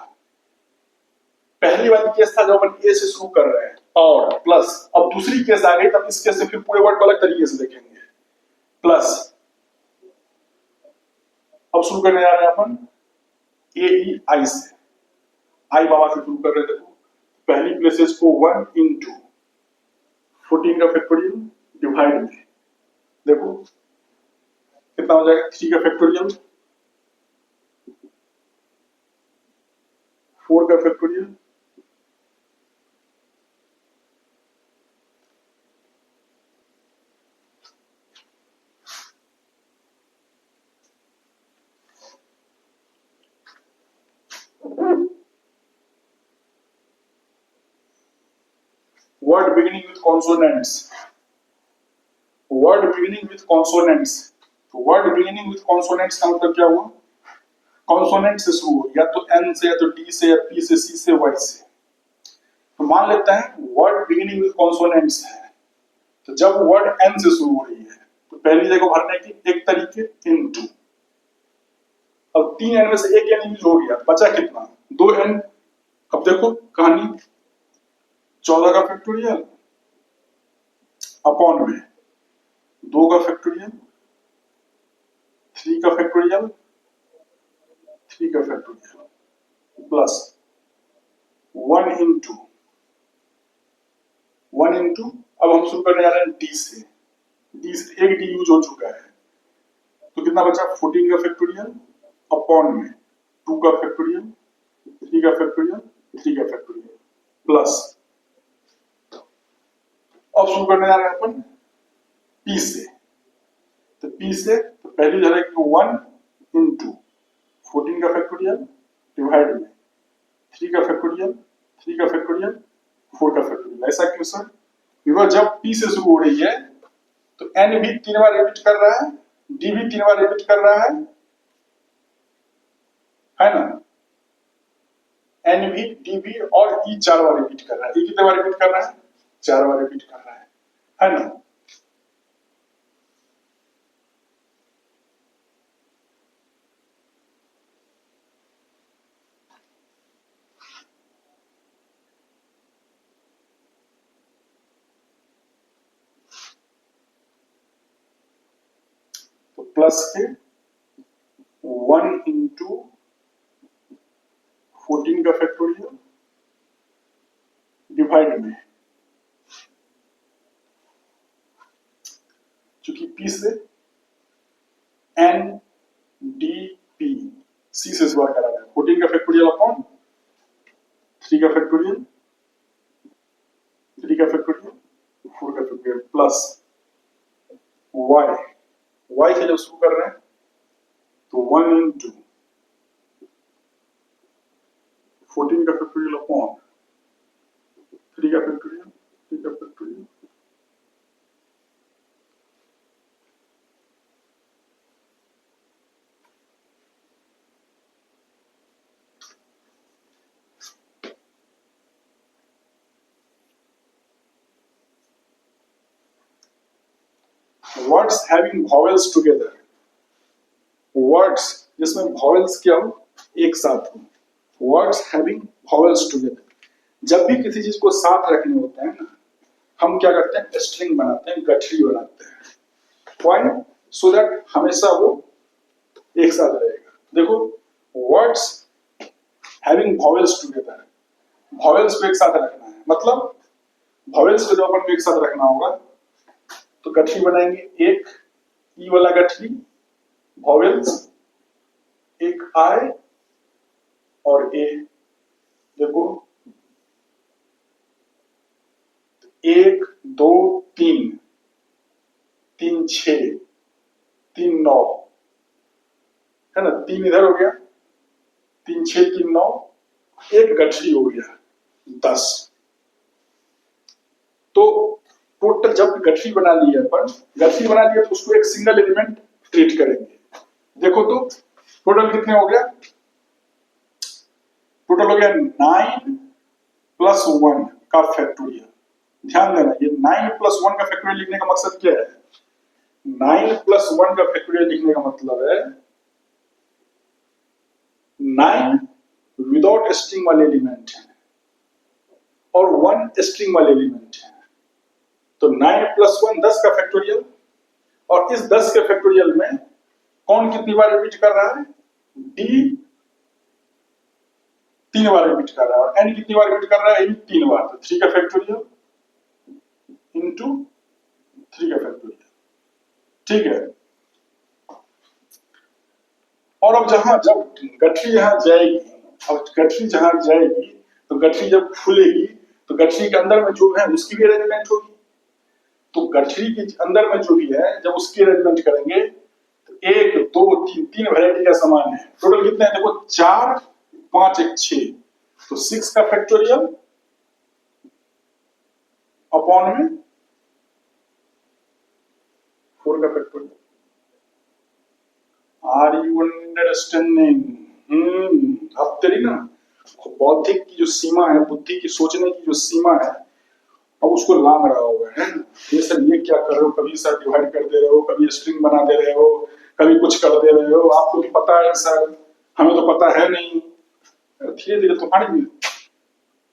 [SPEAKER 1] पहली वाली केस था जब अपन ए से शुरू कर रहे हैं और प्लस, अब दूसरी केस आ गई, तब इस केस से फिर पूरे वर्ड को अलग तरीके से देखेंगे। प्लस, अब शुरू करने जा रहे हैं अपन ए ई आई से, आई बाबा से शुरू कर रहे थे। पहली प्लेसेस को 1 इंटू 14 का फैक्टोरियल डिवाइड में, देखो कितना हो जाएगा, 3 का फैक्टोरियल 4 का factorial word beginning with consonants, word beginning with consonants। तो word beginning with consonants का मतलब क्या हुआ, कॉन्सोनेंट से शुरू हो, या तो एन से, या तो डी से, या पी से, सी से, वाई से। तो मान लेते हैं वर्ड बिगिनिंग विद कॉन्सोनेंट्स है, तो जब वर्ड एन से शुरू हो रही है तो पहली जगह भरने की एक तरीके इनटू, अब 3 एन में से एक एन यूज हो गया, बचा कितना, 2 एन। अब देखो कहानी, 14 का फैक्टोरियल अपॉन में 2 का फैक्टोरियल 3 का फैक्टोरियल 3 का फैक्टोरियल प्लस 1 इंटू अब हम शुरू करने जा रहे हैं डी से, एक डी यूज हो चुका है, तो कितना बचा, 14 का फैक्टोरियल अपॉन में 2 का फैक्टोरियल 3 का फैक्टोरियल 3 का फैक्टोरियल प्लस, अब शुरू करने जा रहे हैं अपन पी से, तो पी से तो पहली जगह 1 इंटू 14 का फैक्टोरियल डिवाइड में 3 का फैक्टोरियल 3 का फैक्टोरियल 4 का फैक्टोरियल। ऐसा क्यों सर, बिकॉज जब पी से शुरू हो रही है तो एन भी 3 बार रिपीट कर रहा है, डी भी 3 बार रिपीट कर रहा है ना, एन भी डी भी और ई 4 बार रिपीट कर रहा है। ई कितने बार रिपीट कर रहा है, 4 बार रिपीट कर रहा है ना। तो प्लस के 1 इंटू 14 का फैक्टोरियल डिवाइड में, चूंकि P से n डी पी C से इस बार करा है 14 का फैक्टोरियल अपॉन 3 का फैक्टोरियल 3 का फैक्टोरियल 4 का फैक्टोरियल प्लस y से जब शुरू कर रहे हैं तो 1 इंटू 14 का फैक्टोरियल अपॉन 3 का फैक्टोरियल 3 का factorial words having vowels together, words जिसमें वॉवेल्स क्या हो एक साथ हो, वर्ड्स हैविंग वॉवेल्स टुगेदर। जब भी किसी चीज को साथ रखने होते हैं ना, हम क्या करते हैं स्ट्रिंग बनाते हैं, गठरी बनाते हैं। व्हाई? सो दैट हमेशा वो एक साथ रहेगा। देखो words having vowels together, vowels को एक साथ रखना है, मतलब वॉवेल्स को जब अपन को एक साथ रखना होगा तो गठरी बनाएंगे, एक ई वाला गठरी वॉवेल्स, एक आई और ए। देखो 1 2 3 3 6 3 9 है ना, 3 इधर हो गया, 3 6 3 9, एक गठरी हो गया 10। तो टोटल जब गठरी बना ली है अपन, गठरी बना लिया तो उसको एक सिंगल एलिमेंट ट्रीट करेंगे। देखो तो टोटल कितने हो गया, टोटल हो गया 9 प्लस 1 का फैक्टोरियल। ध्यान देना, ये 9 प्लस 1 का फैक्टोरियल लिखने का मकसद क्या है? 9 प्लस 1 का फैक्टोरियल लिखने का मतलब है 9 विदाउट स्ट्रिंग वाले एलिमेंट है और 1 स्ट्रिंग वाले एलिमेंट है। तो 9 प्लस 1 10 का फैक्टोरियल, और इस 10 के फैक्टोरियल में कौन कितनी बार रिपीट कर रहा है? डी 3 बार रिपीट कर रहा है, और एन कितनी बार रिपीट कर रहा है? 3 बार। तो 3 का फैक्टोरियल इंटू 3 का फैक्टोरियल, ठीक है। और अब जब गठरी यहां जाएगी, अब गठरी जहां जाएगी तो गठरी जब खुलेगी तो गठरी के अंदर में जो है उसकी भी अरेंजमेंट होगी। तो गठरी के अंदर में जो भी है जब उसकी अरेंजमेंट करेंगे तो 1 2 3 3 वैरायटी का सामान है। टोटल कितने हैं? देखो 4 5 1 6, तो 6 का फैक्टोरियल अपॉन में 4 का फैक्टोरियल। Are you understanding? अब तेरी ना बौद्धिक की जो सीमा है, बुद्धि की सोचने की जो सीमा है, अब उसको लांग रहा होगा, है ना? ये सर ये क्या कर रहे हो, कभी सर डिवाइड कर दे रहे हो, कभी स्ट्रिंग बना दे रहे हो, कभी कुछ कर दे रहे हो, आपको भी पता है सर, हमें तो पता है नहीं। धीरे धीरे तुम्हारी भी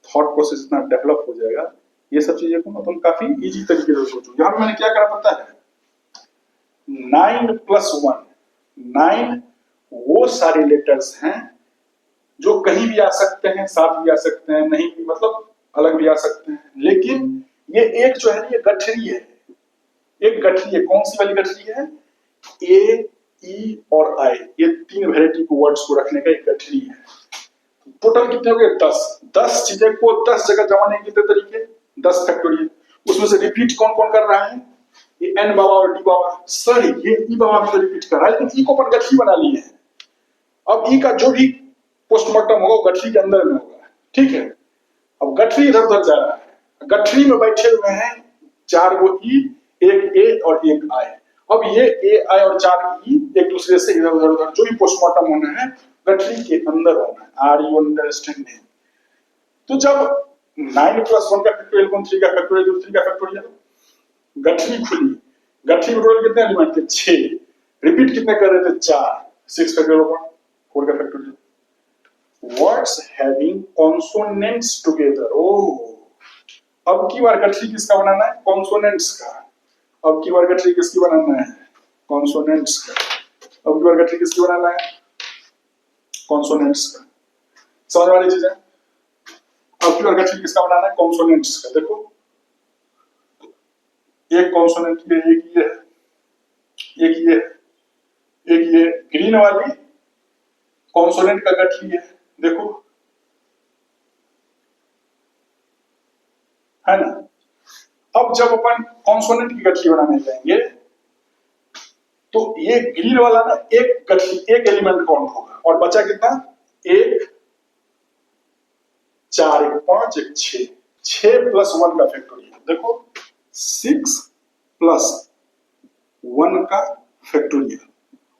[SPEAKER 1] थॉट प्रोसेस इतना डेवलप हो जाएगा, ये सब चीजें को तुम काफी इजी तरीके से सोचो। यहाँ पे मैंने क्या करा पता है? 9 प्लस 1, 9 वो सारे लेटर्स हैं जो कहीं भी आ सकते हैं, साथ भी आ सकते हैं, नहीं भी, मतलब अलग भी आ सकते हैं, लेकिन ये एक जो है ये गठरी है, एक गठरी है। कौन सी वाली गठरी है? ए ई और आई, ये 3 वैरायटी को वर्ड्स को रखने का एक गठरी है। टोटल कितने हो गए? 10। 10 चीजें को 10 जगह जमाने के तरीके 10 फैक्टोरियल। उसमें से रिपीट कौन कौन कर रहा है? ये एन बाबा और डी बाबा। सर ये ई बाबा भी तो रिपीट कर रहा है, लेकिन ई को अपन गठरी बना लिए हैं। अब ई का जो भी पोस्टमार्टम होगा गठरी के अंदर में होगा, ठीक है। अब गठरी इधर उधर जा रहा है, गठरी में बैठे हुए हैं 4 गो ई, एक ए और एक आई। अब ये ए आई और 4 ई एक दूसरे से इधर उधर जो भी पोस्टमार्टम होना है गठरी के अंदर होना है। Are you understanding? तो जब 9 प्लस 1 का फैक्टोरियल कौन? 3 का फैक्टोरियल, 3 का फैक्टोरियल, गठरी खुली, गठरी में टोटल कितने एलिमेंट थे? 6। रिपीट कितने कर रहे थे? 4। 6 फैक्टोरियल 4 का factorial. Words having consonants together. Oh, अब की बार गठरी किसका बनाना है? कॉन्सोनेंट्स का। अब की बार गठरी किसकी बनाना है? कॉन्सोनेंट्स का। अब की बार गठरी किसकी बनाना है? कॉन्सोनेंट्स का। समझ वाली चीज है। अब प्योर गठरी किसका बनाना है? कॉन्सोनेंट्स का। देखो एक कॉन्सोनेंट ये, एक ये है, एक ये, एक ये ग्रीन वाली कॉन्सोनेंट का गठरी है, देखो है ना। अब जब अपन कॉन्सोनेंट की गठरी बनाने जाएंगे तो ये ग्रीन वाला ना एक गठरी, एक एलिमेंट काउंट होगा और बचा कितना? एक, 4, 1, 5, 1, 6, 6 प्लस 1 का फैक्टोरियल। देखो 6 प्लस 1 का फैक्टोरियल।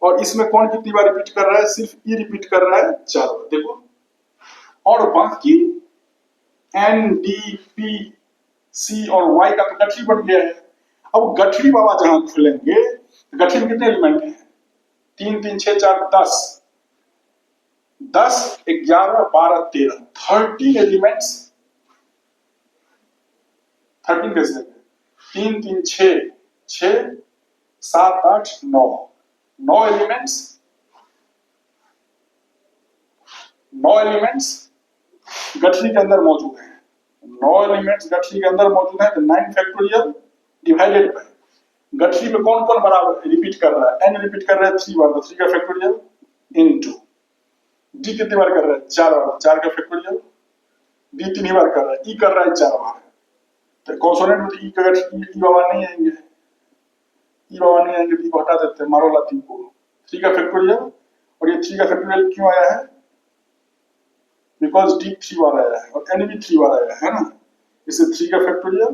[SPEAKER 1] और इसमें कौन कितनी बार रिपीट कर रहा है? सिर्फ ई रिपीट कर रहा है 4 बार। देखो और बाकी एन, डी, पी, सी और वाई का तो गठरी बन गया है। अब गठरी बाबा जहां खुलेंगे, गठरी में कितने एलिमेंट हैं? 3, 3, 6, 4, 10, 10, 11, 12, 13, 13 एलिमेंट्स। 13 कैसे? 3, 3, 6, 6, 7, 8, 9, 9 एलिमेंट्स, 9 एलिमेंट्स गठरी के अंदर मौजूद है। 9 एलिमेंट्स गठरी के अंदर मौजूद है तो 9 फैक्टोरियल डिवाइडेड बाय गठरी में कौन कौन बराबर रिपीट कर रहा है? एन रिपीट कर रहा है 3 बार, तो 3 का फैक्टोरियल इनटू डी कितनी बार कर रहा है? 4 बार, 4 का फैक्टोरियल। डी 3 ही बार कर रहा है, ई कर रहा है 4 बार। तो कॉन्सोनेंट में तो ई का ई बाबा नहीं आएंगे, ई बाबा नहीं आएंगे, ई को हटा देते हैं, मारो लाती को। 3 का फैक्टोरियल, और ये 3 का फैक्टोरियल क्यों आया है? बिकॉज डी 3 बार आया है और एन भी 3 बार आया है ना, इससे 3 का फैक्टोरियल,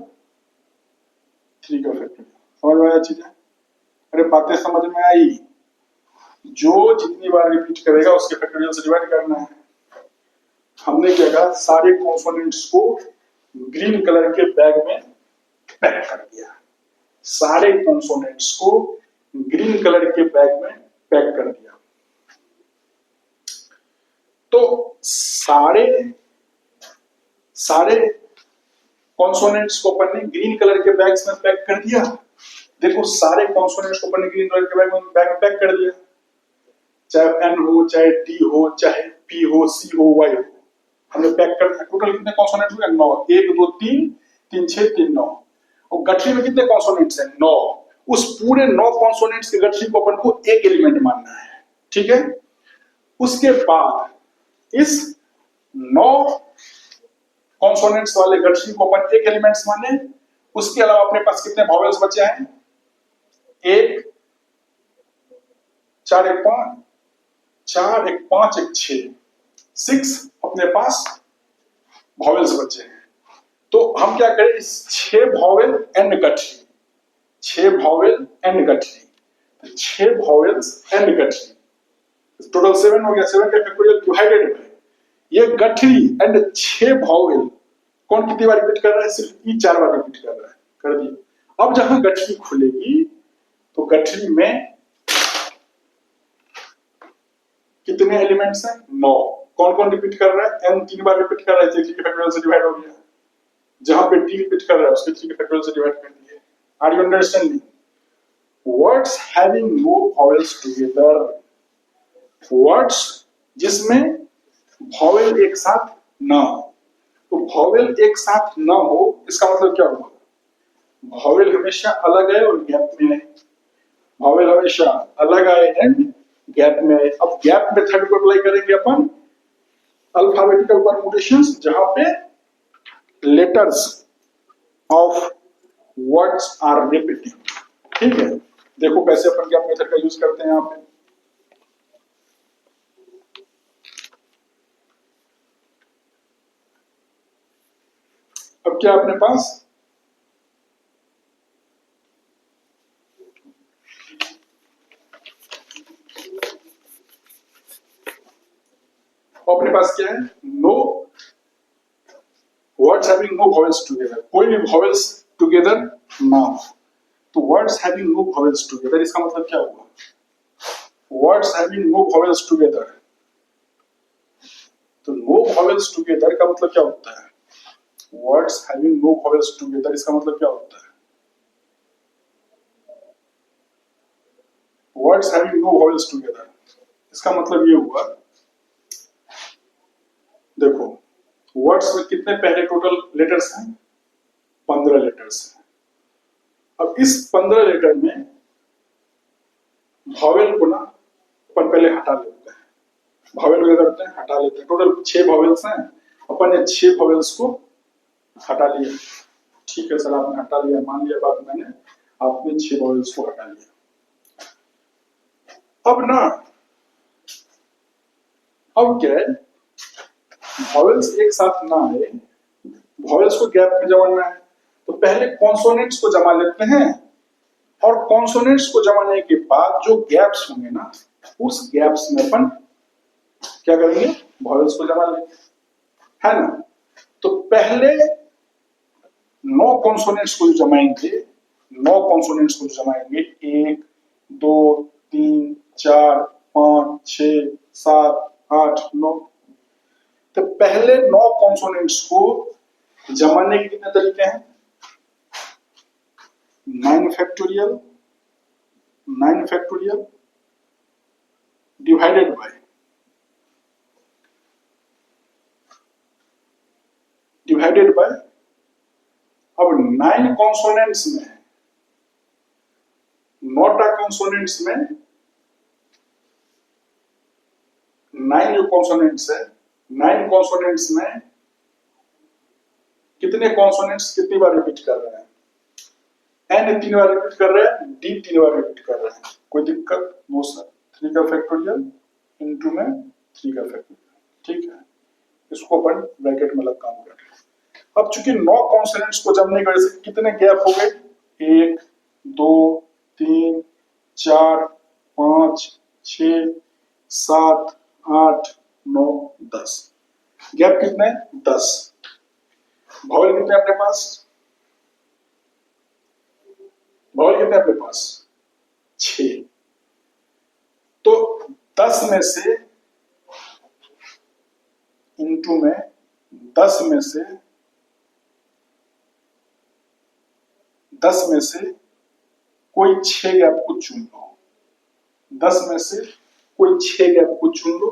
[SPEAKER 1] 3 का फैक्टोरियल। समझ में आया चीजें? अरे बातें समझ में आई? जो जितनी बार रिपीट करेगा उसके फैक्टोरियल से डिवाइड करना है। हमने क्या कहा? सारे कंपोनेंट्स को ग्रीन कलर के बैग में पैक कर दिया। सारे कंपोनेंट्स को ग्रीन कलर के बैग में पैक कर दिया। तो सारे कॉन्सोनेंट्स को अपन ने ग्रीन कलर के बैग्स में पैक कर दिया। देखो सारे कॉन्सोनेंट्स को अपन ने ग्रीन कलर के बैग में पैक कर दिया, चाहे एन हो, चाहे डी हो, चाहे पी हो, सी हो, वाई हो, हमने पैक कर दिया। टोटल कितने कॉन्सोनेंट्स हुए? 9। 1, 2, 3, 3, 6, 3, 9। और गठरी में कितने कॉन्सोनेंट्स हैं? 9। उस पूरे 9 कॉन्सोनेंट्स की गठरी को अपन को एक एलिमेंट मानना है, ठीक है। उसके बाद इस 9 कॉन्सोनेंट्स वाले गठरी को अपन एक एलिमेंट्स माने। उसके अलावा अपने पास कितने वॉवेल्स बचे हैं? 1, 4, 1, 5, 4, 1, 5, 1, 6, 6 अपने पास वॉवेल्स बचे हैं। तो हम क्या करें? इस 6 वॉवेल एंड गठरी, 6 वॉवेल एंड गठरी, 6 वॉवेल्स एंड गठरी, टोटल 7 हो गया। 7 का फैक्टोरियल डिवाइडेड बाय ये गठरी एंड 6 वॉवेल। कौन कितनी बार रिपीट कर रहा है? सिर्फ ई 4 बार रिपीट कर रहा है, कर दिया। अब जहां गठरी खुलेगी तो गठरी में कितने एलिमेंट्स हैं? 9। कौन कौन रिपीट कर रहा है? एन 3 बार रिपीट कर रहा है, 3 के फैक्टोरियल से डिवाइड हो गया। जहां पे डी रिपीट कर रहा है उसके 3 के फैक्टोरियल से डिवाइड कर दिए। Are you understanding? Words having no vowels together, words जिसमें वॉवेल एक साथ ना हो। तो वॉवेल एक साथ ना हो इसका मतलब क्या हुआ? वॉवेल हमेशा अलग है और गैप में है। वॉवेल हमेशा अलग आए एंड गैप में आए। अब गैप मेथड को अप्लाई करेंगे अपन अल्फाबेटिकल परमुटेशंस, जहां पे letters of words are repeating, ठीक है। देखो कैसे अपन गैप मेथड का यूज करते हैं यहां पे। अब क्या अपने पास क्या है? No words having no vowels together, कोई भी वॉवेल्स टुगेदर ना हो। तो words having no vowels together इसका मतलब क्या हुआ? Words having no vowels together, तो नो वॉवेल्स टुगेदर का मतलब क्या होता है? Words having no vowels together इसका मतलब क्या होता है? Words having no vowels together इसका मतलब ये हुआ देखो वर्ड्स में कितने पहले टोटल लेटर्स हैं? 15 लेटर्स हैं। अब इस 15 लेटर में वॉवेल को ना अपन पहले हटा लेते हैं। वॉवेल को क्या करते हैं? हटा लेते हैं। टोटल 6 वॉवेल्स हैं, अपन ने 6 वॉवेल्स को हटा लिया। ठीक है सर, आपने हटा लिया, मान लिया बात मैंने, आपने 6 वॉवेल्स को हटा लिया। अब ना, अब क्या है, वॉवेल्स एक साथ ना आए, वॉवेल्स को गैप में जमाना है, तो पहले कॉन्सोनेंट्स को जमा लेते हैं, और कॉन्सोनेंट्स को जमाने के बाद जो गैप्स होंगे ना, उस गैप्स में अपन क्या करेंगे? वॉवेल्स को जमा लेंगे, है ना। तो पहले 9 कॉन्सोनेंट्स को जो जमाएंगे, 9 कॉन्सोनेंट्स को जमाएंगे, 1 2 3 4 5 6 7 8 9, तो पहले 9 कॉन्सोनेंट्स को जमाने के कितने तरीके हैं? 9 फैक्टोरियल, 9 फैक्टोरियल डिवाइडेड बाय, अब 9 कॉन्सोनेंट्स में, 9टा कॉन्सोनेंट्स में 9 जो कॉन्सोनेंट्स है, 9 कॉन्सोनेंट्स में कितने कॉन्सोनेंट्स कितनी बार रिपीट कर रहे हैं? एन 3 बार रिपीट कर रहे हैं, डी 3 बार रिपीट कर रहे हैं। कोई दिक्कत? No sir. 3 का फैक्टोरियल इनटू में 3 का फैक्टोरियल, ठीक है। इसको अपन ब्रैकेट में लग काम कर रहे हैं। अब चूंकि 9 कॉन्सोनेंट्स को जमने की वजह से कितने गैप हो गए? 1 2 3 4 5 6 7 8 9 10, गैप कितने? 10। वॉवेल कितने अपने पास? वॉवेल कितने अपने पास? 6। तो 10 में से इनटू में 10 में से कोई 6 गैप को चुन लो। 10 में से कोई 6 गैप को चुन लो,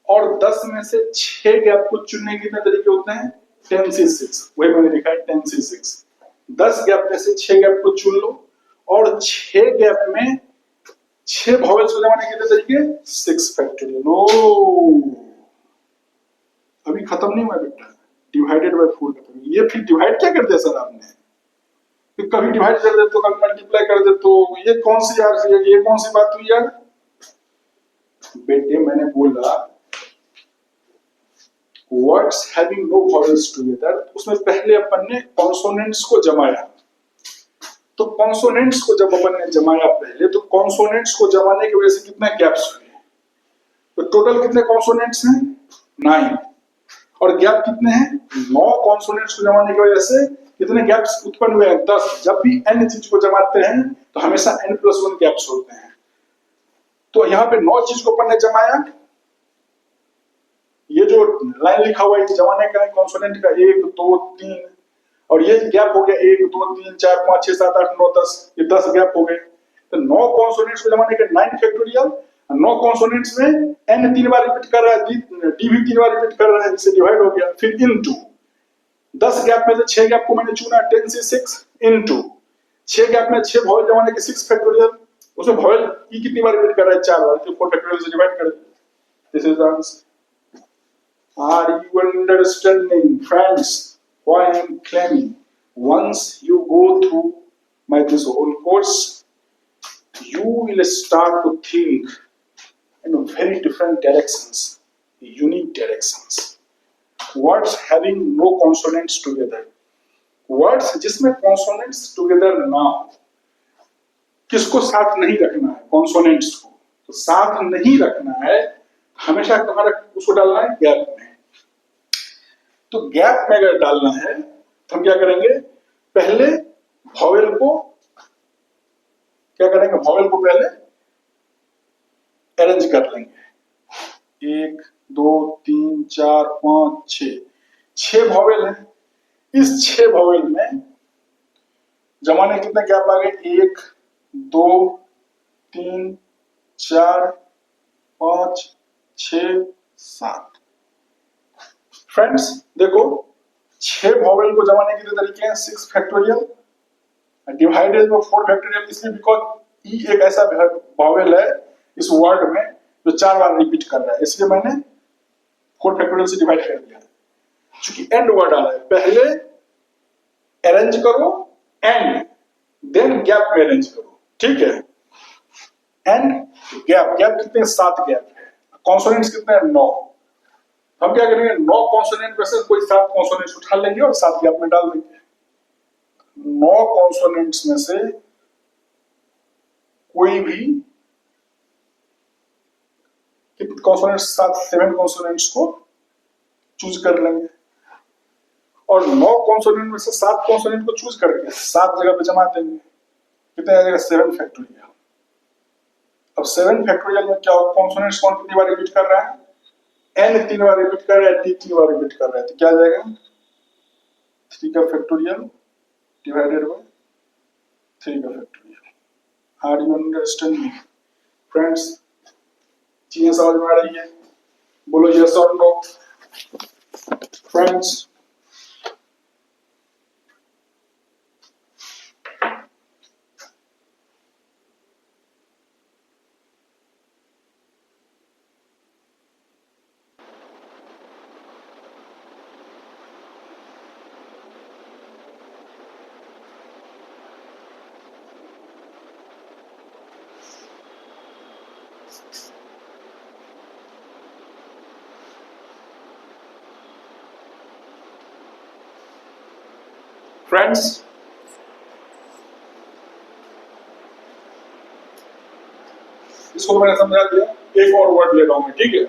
[SPEAKER 1] और 10 में से 6 गैप को चुनने के कितने तरीके होते हैं? 10c6, वही मैंने लिखा है 10c6। 10 गैप में से 6 गैप को चुन लो, और 6 गैप में 6 वॉवेल्स को जमाने के कितने तरीके? 6 फैक्टोरियल। ओ, अभी खत्म नहीं हुआ बेटा, डिवाइडेड बाय 4 खत्म। ये फिर डिवाइड क्या कर दिया सर आपने? फिर कभी डिवाइड कर देते हो, कभी मल्टीप्लाई कर देते हो, ये कौन सी यार, ये कौन सी बात हुई यार? बेटे मैंने बोला words having no vowels together, उसमें पहले अपन ने कॉन्सोनेंट्स को जमाया। तो कॉन्सोनेंट्स को जब अपन ने जमाया पहले, तो कॉन्सोनेंट्स को जमाने की वजह से कितने गैप्स हुए? तो टोटल कितने कॉन्सोनेंट्स हैं? 9। और गैप कितने हैं? 9 कॉन्सोनेंट्स को जमाने की वजह से कितने गैप्स उत्पन्न हुए हैं? 10। जब भी n चीज को जमाते हैं तो हमेशा n+1 गैप्स होते हैं। तो यहाँ पे 9 चीज को अपन ने जमाया, ये जो लाइन लिखा हुआ है जमाने का है कॉन्सोनेंट का, 1 2 3, और ये गैप हो गया 1 2 3 4 5 6 7 8 9 10, ये 10 गैप हो गए। तो 9 कॉन्सोनेंट्स को जमाने के 9 फैक्टोरियल, 9 कॉन्सोनेंट्स में n 3 बार रिपीट कर रहा है, d भी 3 बार रिपीट कर रहा है, इससे डिवाइड हो गया। फिर इनटू 10 गैप में से 6 गैप को मैंने चुना 10c6, इनटू 6 गैप में 6 वॉवेल जमाने के 6 फैक्टोरियल, उसमें वॉवेल की कितनी बार रिपीट कर रहा है? 4 बार, तो 4 फैक्टोरियल से डिवाइड कर दिया। This is the answer. Are you understanding, friends, why I am claiming? Once you go through this whole course, you will start to think in very different directions, unique directions. Words having no consonants together. Words जिसमें consonants together ना हो, किसको साथ नहीं रखना है? consonants को। तो साथ नहीं रखना है, हमेशा कहाँ उसको डालना है? गैप में। तो गैप में अगर डालना है तो हम क्या करेंगे? पहले वॉवेल को क्या करेंगे? वॉवेल को पहले अरेंज कर लेंगे। 1 2 3 4 5 6, 6 वॉवेल है। इस 6 वॉवेल में जमाने कितने गैप आ गए? 1 2 3 4 5 6 7। फ्रेंड्स देखो 6 वॉवेल को जमाने के 2 तरीके हैं, 6 फैक्टोरियल डिवाइडेड बाय 4 फैक्टोरियल, इसलिए बिकॉज ई एक ऐसा वॉवेल है इस वर्ड में जो 4 बार रिपीट कर रहा है, इसलिए मैंने 4 फैक्टोरियल से डिवाइड कर दिया। क्योंकि एंड वर्ड आ रहा है, पहले अरेंज करो एंड देन गैप में अरेंज करो, ठीक है। एंड गैप, गैप कितने हैं? 7 गैप है। कॉन्सोनेंट्स कितने हैं? 9। हम क्या करेंगे, 9 कॉन्सोनेंट में से कोई 7 कॉन्सोनेंट्स उठा लेंगे और 7 गैप में डाल देंगे। 9 कॉन्सोनेंट्स में से कोई भी कितने कॉन्सोनेंट्स? 7 कॉन्सोनेंट्स को चूज कर लेंगे और 9 कॉन्सोनेंट में से 7 कॉन्सोनेंट को चूज करके 7 जगह पे जमा देंगे। कितने आ जाएगा? 7 फैक्टोरियल। अब 7 फैक्टोरियल में क्या होगा? कॉन्सोनेंट्स कौन कितनी बार रिपीट कर रहा है? n 3 बार रिपीट कर रहा है, t 3 बार रिपीट कर रहा है, तो क्या आ जाएगा? 3 का फैक्टोरियल डिवाइडेड बाय 3 का factorial. Are you understand me friends? चीजें समझ में आ रही है? बोलो यस और नो फ्रेंड्स। फ्रेंड्स इसको मैंने समझा दिया, एक और वर्ड ले रहा हूं मैं, ठीक है।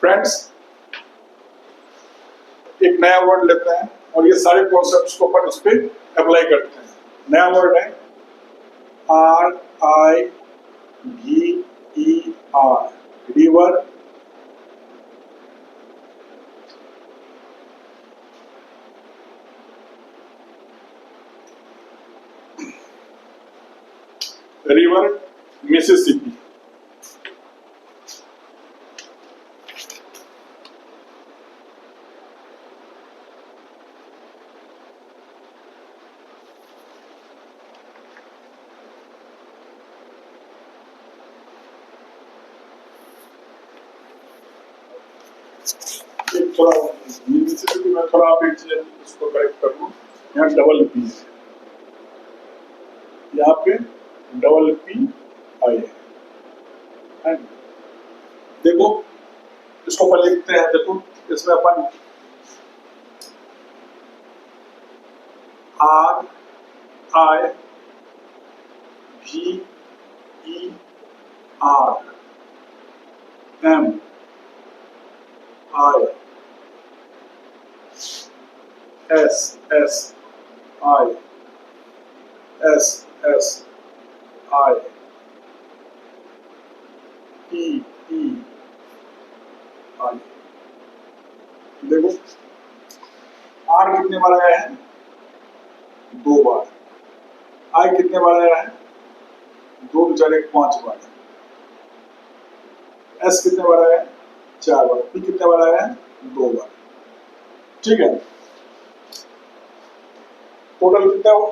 [SPEAKER 1] फ्रेंड्स एक नया वर्ड लेते हैं और ये सारे कॉन्सेप्ट्स को अपन उस पर अप्लाई करते हैं। नया वर्ड है RIVER, रिवर। River Mississippi. थोड़ा मिसिसिपी में थोड़ा आप एक चीज इसको करेक्ट कर लूं, यहाँ डबल पी है, यहाँ पे डबल पी आई है। देखो इसको अपन लिखते हैं, देखो इसमें अपन आर आई भी E R M I S S I S S I E E I. देखो आर कितने बार आया है? 2 बार। आई कितने बार आया है? 2 × 4 = 5 बार। एस कितने बार आया है? 4 बार। पी कितने बार आया है? 2 बार। ठीक है, टोटल कितना हो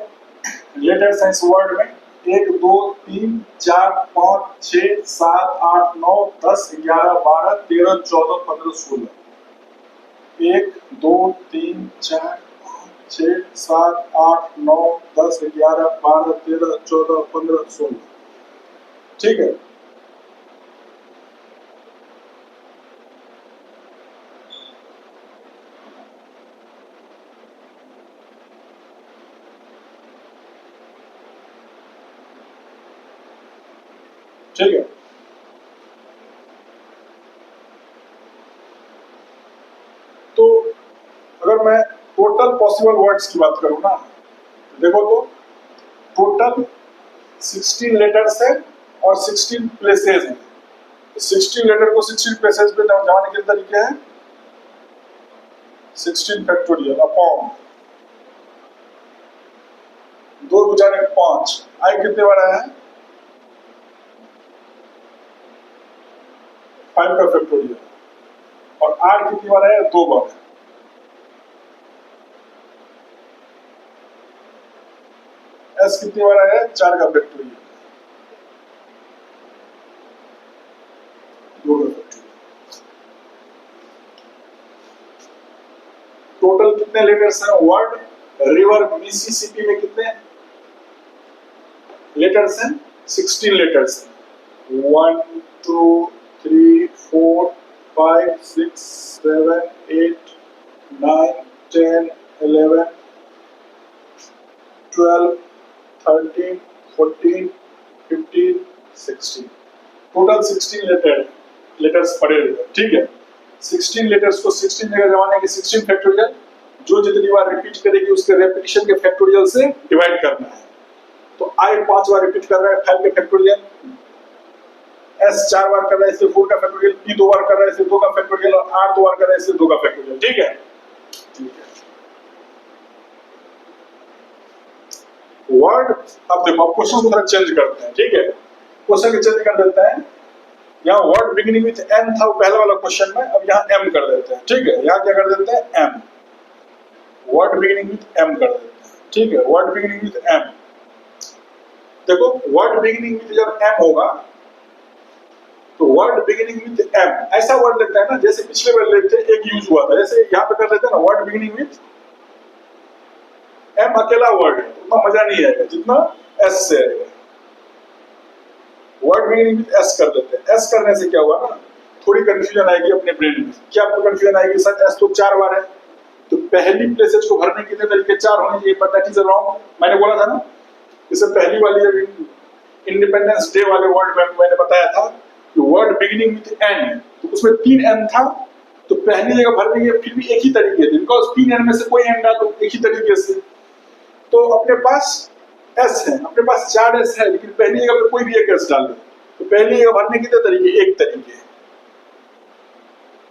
[SPEAKER 1] लेटर्स हैं इस वर्ड में? 1 2 3 4 5 6 7 8 9 10 11 12 13 14 15 16। 1 2 3 4 5 6 7 8 9 10 11 12 13 14 15 16। ठीक है, ठीक है। तो अगर मैं टोटल पॉसिबल वर्ड्स की बात करूं ना, देखो तो टोटल 16 लेटर्स है और 16 प्लेसेस हैं। 16 लेटर को 16 प्लेसेस पे जमाने के तरीके हैं 16 फैक्टोरियल अपॉन 2 × 5। आई कितने बार आया है? 5 का फैक्टोरियल। और आर कितनी बार आया है? 2 बार। एस कितनी बार आया है? 4 का फैक्टोरियल। 2 का फैक्टोरियल। टोटल कितने लेटर्स हैं वर्ड रिवर मिसिसिपी में? कितने लेटर्स हैं? 16 लेटर्स हैं। 1 2 3 4 5 6 7 8 9 10 11 12 13 14 15 16। टोटल 16 लेटर्स पड़े हुए। ठीक है, 16 लेटर्स को 16 जगह जमाने के 16 फैक्टोरियल, जो जितनी बार रिपीट करेगी उसके रेपिटेशन के फैक्टोरियल से डिवाइड करना है। तो आई 5 बार रिपीट कर रहा है 5 के फैक्टोरियल, एस 4 बार कर रहा है इसलिए 4 का फैक्टोरियल, पी 2 बार कर रहा है इसलिए 2 का फैक्टोरियल, और आर 2 बार कर रहा है इसलिए 2 का फैक्टोरियल। ठीक है, ठीक है। वर्ड अब देखो, अब क्वेश्चन को थोड़ा चेंज करते हैं। ठीक है, क्वेश्चन को चेंज कर देते हैं। यहाँ वर्ड बिगिनिंग विथ एन था पहला वाला क्वेश्चन में, अब यहाँ एम कर देते हैं। ठीक है, यहाँ क्या कर देते हैं? M. Word beginning with M कर देते हैं। ठीक है, वर्ड बिगिनिंग विथ एम। देखो वर्ड बिगिनिंग विथ जब एम होगा तो वर्ड बिगिनिंग विथ एम ऐसा वर्ड लगता है ना, जैसे पिछले बार लेते एक यूज हुआ था, जैसे यहाँ पे कर लेते हैं ना वर्ड बिगिनिंग विथ एम, अकेला वर्ड है तो उतना मजा नहीं आएगा जितना एस से आएगा। वर्ड बिगिनिंग विथ एस कर देते हैं। एस करने से क्या हुआ ना, थोड़ी कंफ्यूजन आएगी अपने ब्रेन में। क्या आपको कंफ्यूजन आएगी? सर एस तो 4 बार है, तो पहली प्लेसेज को भरने के तरीके 4 होने चाहिए, बट दैट इज रॉन्ग। मैंने बोला था ना, इससे पहली वाली जब इंडिपेंडेंस डे वाले वर्ड में मैंने बताया था कि वर्ड बिगिनिंग विथ एन, तो उसमें 3 एन था, तो पहली जगह भरने के फिर भी एक ही तरीके थे, बिकॉज 3 एन में से कोई एन डालो एक ही तरीके से। तो अपने पास एस है, अपने पास 4 एस है, लेकिन पहली जगह पे कोई भी एक एस डाल दो, तो पहली जगह भरने के तरीके एक तरीके।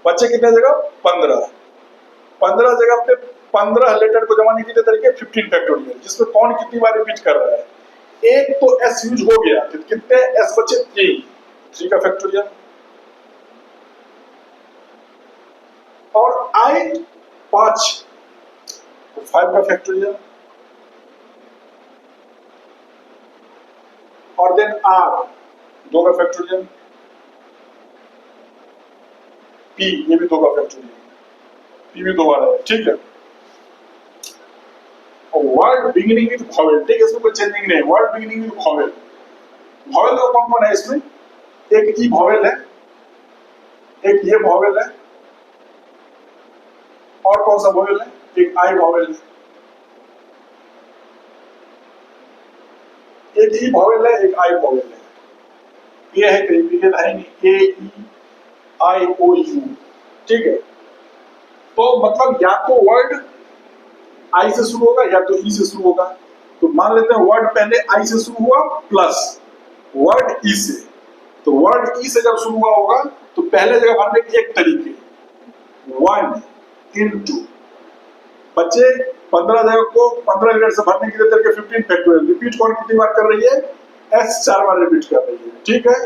[SPEAKER 1] बच्चे कितने जगह? 15। 15 जगह पे 15 लेटर को जमाने के तरीके 15 फैक्टोरियल, जिसमें कौन कितनी बार रिपीट कर रहा है? एक तो एस यूज हो गया, तो कितने एस बचे? 3 का फैक्टोरियल। और आई 5, तो 5 का फैक्टोरियल। और देन आर 2 का फैक्टोरियल, पी ये भी 2 का फैक्टोरियल, पी भी 2 बार है। ठीक है, वर्ड बिगिनिंग विद वॉवेल, ठीक है, इसमें कोई चेंजिंग नहीं है। Word beginning with vowel, vowel का कौन कौन है इसमें? एक ई वॉवेल है, एक ये वॉवेल है, और कौन सा वॉवेल है, एक आई वॉवेल है, एक ई वॉवेल है, एक आई वॉवेल है। ये है कहीं भी है नहीं, ए ई आई ओ यू, ठीक है। तो मतलब या तो वर्ड आई से शुरू होगा या तो ई से शुरू होगा। तो मान लेते हैं वर्ड पहले आई से शुरू हुआ प्लस वर्ड ई से, तो वर्ड ई से जब शुरू हुआ होगा तो पहले जगह भरने की एक तरीके 1 into बच्चे 15 जगह को 15 यूनिट से भरने के लिए तरीके 15 फैक्टोरियल, रिपीट कौन कितनी बार कर रही है, एस 4 बार रिपीट कर रही है, ठीक है,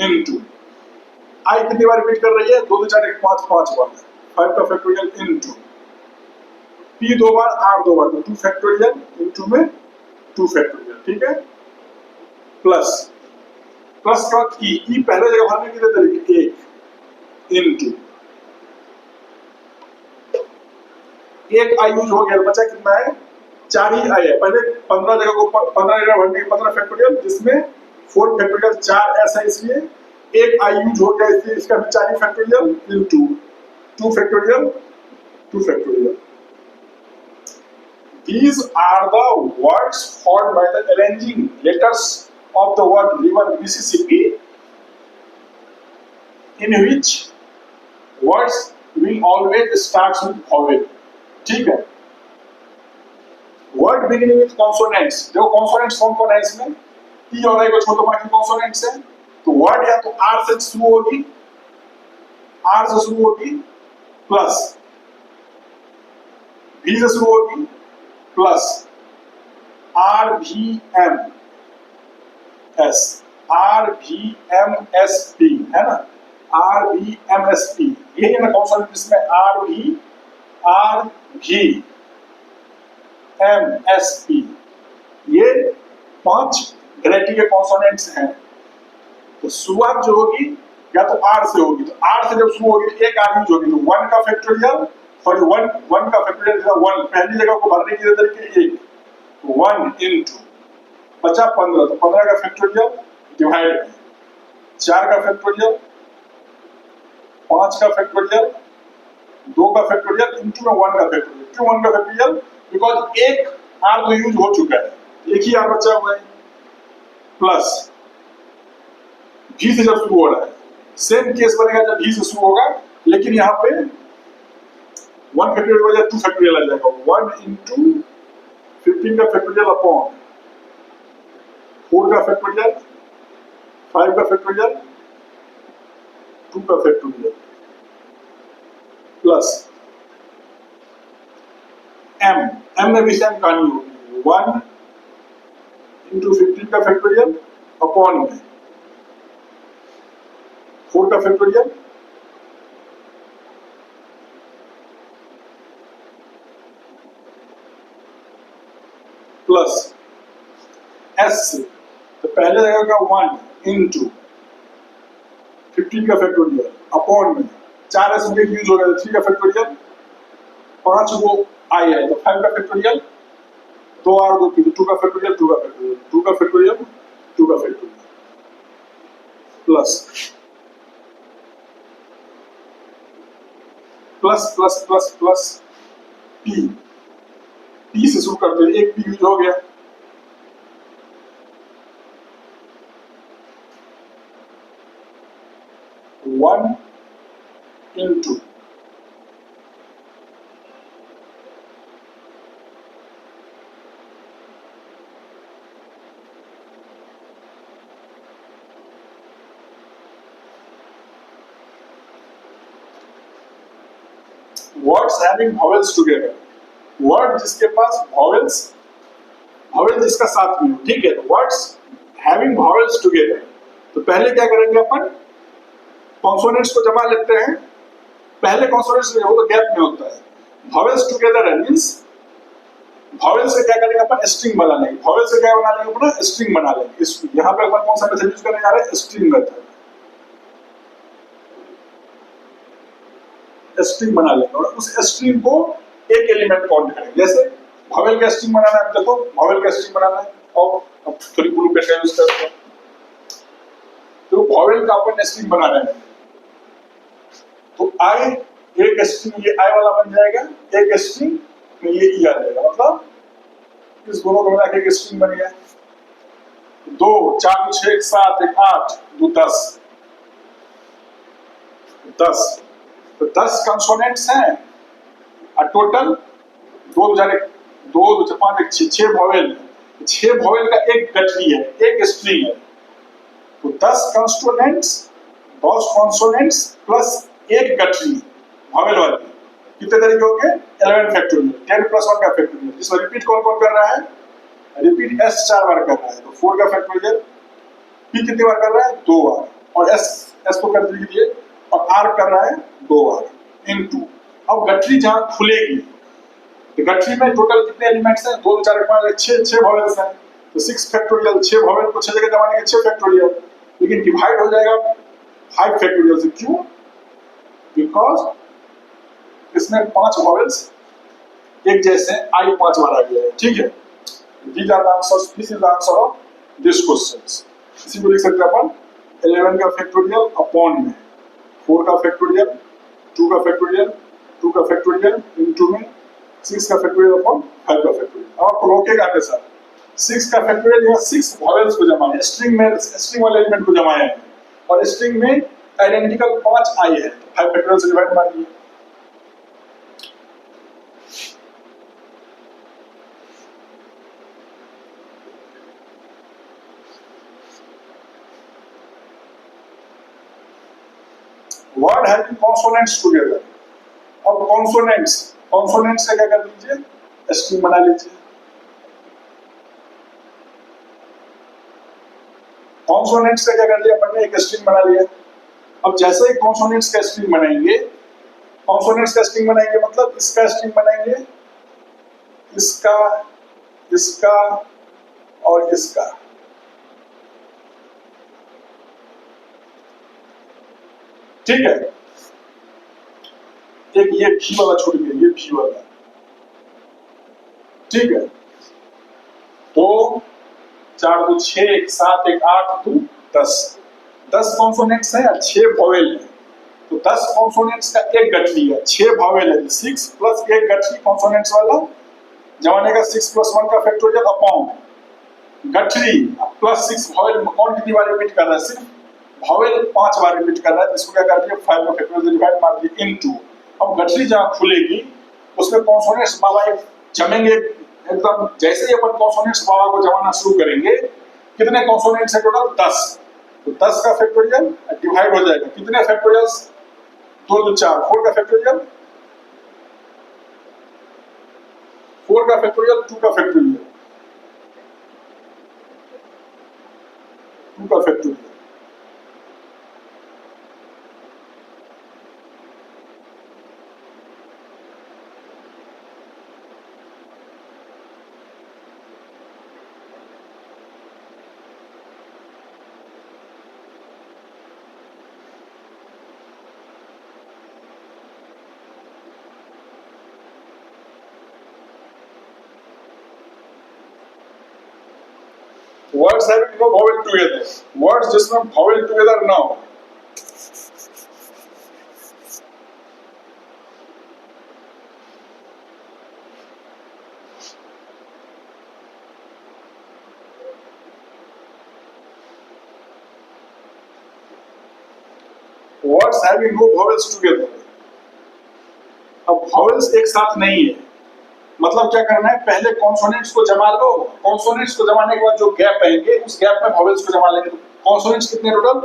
[SPEAKER 1] इनटू आई कितनी बार रिपीट कर रही है, 2 2 4 1 5 5 बार, 5 का फैक्टोरियल इनटू पी 2 बार, आर 2 बार, तो 2 फैक्टोरियल इनटू में 2 फैक्टोरियल, ठीक है, प्लस प्लस का ई पहले जगह भरने के लिए तरीके 1 इनटू एक आई यूज हो गया, बचा कितना है, 4 ही आई है। पहले 15 जगह को 15 जगह भरने के 15 फैक्टोरियल, जिसमें 4 फैक्टोरियल 4 ऐसा, इसलिए एक आई यूज हो गया, इसलिए इसका भी 4 factorial into 2 factorial 2 factorial. These are the words formed by the arranging letters of the word river Mississippi, in which words will always start with vowel, ठीक है। वर्ड बिगिनिंग विद कॉन्सोनेंट्स, देखो कॉन्सोनेंट्स कौन कौन है इसमें, टी और आई को छोड़ दो, बाकी कॉन्सोनेंट्स है। तो वर्ड या तो आर से शुरू होगी, आर से शुरू होगी, प्लस भी से शुरू होगी, प्लस आर भी एम एस, आर भी एम एस पी, है ना, आर भी एम एस पी, ये है ना कॉन्सोनेंट, इसमें आर भी एम एस पी, ये 5 वैरायटी के कॉन्सोनेंट्स हैं। तो शुरुआत जो होगी या तो आर से होगी, तो आर से जब शुरू होगी एक आर यूज होगी, तो 1 का फैक्टोरियल, सॉरी 1 का फैक्टोरियल 1, पहली जगह को भरने की तरीके 1, 1 इनटू बचा 15, तो 15 का फैक्टोरियल डिवाइड 4 का फैक्टोरियल, 5 का फैक्टोरियल, 2 का फैक्टोरियल इनटू 1 का फैक्टोरियल, क्यों 1 का फैक्टोरियल, बिकॉज एक आर तो यूज हो चुका है, एक ही आर बचा हुआ है, प्लस भी से जब शुरू हो रहा है, सेम केस बनेगा जब भी से शुरू होगा, लेकिन यहाँ पे 1 फैक्टोरियल बजाय 2 फैक्टोरियल आ जाएगा, 1 इनटू 15 का फैक्टोरियल अपॉन 4 का फैक्टोरियल, 5 का फैक्टोरियल, 2 का फैक्टोरियल, प्लस एम में भी सेम कहानी होगी, 1 इंटू 15 का फैक्टोरियल अपॉन में 4 का फैक्टोरियल, प्लस एस से, तो पहले जगह का 1 इंटू 15 का फैक्टोरियल अपॉन में 4 एस में यूज हो गया, 3 का फैक्टोरियल, 5 वो आई है तो 5 का फैक्टोरियल, 2 और 2 की 2 का फैक्टोरियल, 2 का फैक्टोरियल, 2 का फैक्टोरियल, 2 का factorial, plus plus plus plus plus P, P से शुरू करते हैं, एक पी यूज हो गया, one into words having vowels together, word जिसके पास वॉवेल्स, वॉवेल जिसका साथ में हो, ठीक है, तो वर्ड्स हैविंग वॉवेल्स टुगेदर, तो पहले क्या करेंगे अपन, कॉन्सोनेंट्स को जमा लेते हैं, पहले कॉन्सोनेंट्स में वो तो गैप में होता है, वॉवेल्स टुगेदर है मींस वॉवेल से क्या करेंगे अपन, स्ट्रिंग बना लेंगे, वॉवेल से क्या बना लेंगे अपन, स्ट्रिंग बना लेंगे। यहाँ पे अपन कौन सा मेथड यूज करने जा रहे हैं, स्ट्रिंग मेथड, स्ट्रिंग बना लेंगे और उस स्ट्रिंग को एक एलिमेंट काउंट करेंगे, जैसे वॉवेल का स्ट्रिंग बनाना है, देखो वॉवेल का स्ट्रिंग बनाना है, और अब थोड़ी ब्लू पेन का यूज करते हैं, तो वॉवेल का अपन स्ट्रिंग बना रहे हैं, तो आई एक स्ट्रिंग ये आई वाला बन जाएगा, एक स्ट्रिंग में ये ई आ जाएगा, मतलब इस दोनों को मिला के एक स्ट्रिंग बन गया। 2 4 2 6 7 1 8 2 10 10, तो 10 कंसोनेंट्स हैं और टोटल 2 2 5 1 6 वॉवेल, 6 वॉवेल का एक गठरी है, एक स्ट्रिंग है। तो 10 कंसोनेंट्स, 10 कॉन्सोनेंट्स प्लस एक गठरी वॉवेल वाली, कितने तरीके हो गए? 11 फैक्टोरियल, 10 प्लस 1 का फैक्टोरियल। इसमें रिपीट कौन कौन कर रहा है? रिपीट एस 4 बार कर रहा है, तो 4 का फैक्टोरियल। पी कितनी बार कर रहा है? 2 बार। और एस को कर दीजिए, और आर कर रहा है 2 बार इनटू। अब गठरी जहां खुलेगी, तो गठरी में टोटल कितने एलिमेंट्स हैं? 2 4 5 6 वॉवेल्स हैं, तो 6 फैक्टोरियल, 6 वॉवेल को 6 जगह दबाने के 6 फैक्टोरियल, लेकिन डिवाइड हो जाएगा 5 फैक्टोरियल से। क्यों? बिकॉज इसमें 5 वॉवेल्स एक जैसे आई 5 बार आ गया है, ठीक है। These are the answers, this is the answer of this questions। इसी को लिख सकते हैं अपन 11 का फैक्टोरियल अपॉन में 4 का फैक्टोरियल, 2 का फैक्टोरियल, 2 का फैक्टोरियल इनटू में 6 का फैक्टोरियल अपॉन 5 का फैक्टोरियल। अब आपको रोकेगा कैसा? 6 का फैक्टोरियल, यहाँ 6 वॉवेल्स को जमा है, स्ट्रिंग में स्ट्रिंग वाले एलिमेंट को जमाया है, और स्ट्रिंग में आइडेंटिकल 5 आई है, 5 फैक्टोरियल से डिवाइड मार दिए। Word having consonants together. अब कॉन्सोनेंट्स का क्या कर लीजिए? स्ट्रिंग बना लीजिए। कॉन्सोनेंट्स का क्या कर लिया अपन ने? एक स्ट्रिंग बना लिया। अब जैसे ही कॉन्सोनेंट्स का स्ट्रिंग बनाएंगे, कॉन्सोनेंट्स का स्ट्रिंग बनाएंगे मतलब इसका स्ट्रिंग बनाएंगे, इसका, इसका और इसका। ठीक है, एक ये भी वाला छूट गया, ये भी वाला, ठीक है। 2 4 2 6 1 7 1 8 2 10, 10 कॉन्सोनेंट्स हैं, 6 वॉवेल है, तो 10 कॉन्सोनेंट्स का एक गठरी है, 6 वॉवेल है, 6 प्लस एक गठरी कॉन्सोनेंट्स वाला जमाने का 6 प्लस 1 का फैक्टोरियल अपॉन गठरी प्लस 6 वॉवेल। कौन कितनी बार रिपीट कर रहा है? सिर्फ वॉवेल 5 बार रिपीट कर रहा है, इसको क्या कर दिया? 5 का फैक्टोरियल डिवाइड मार दिया इनटू। अब गठरी जहां खुलेगी उसमें कॉन्सोनेंट्स बाबा जमेंगे एकदम। जैसे ही अपन कॉन्सोनेंट्स बाबा को जमाना शुरू करेंगे, कितने कॉन्सोनेंट्स है टोटल? 10, तो 10 का फैक्टोरियल डिवाइड हो जाएगा, कितने फैक्टोरियल्स? 2 2 4, 4 का फैक्टोरियल, 4 का फैक्टोरियल, 2 का फैक्टोरियल, 2 का factorial. Words having no vowel together, words जिसमें vowel together ना हो। Words having no vowels together। अब vowels एक साथ नहीं है, मतलब क्या करना है? पहले कॉन्सोनेंट्स को जमा लो, कॉन्सोनेंट्स को जमाने के बाद जो गैप आएंगे उस गैप में वॉवेल्स को जमा लेंगे। तो कॉन्सोनेंट्स कितने टोटल?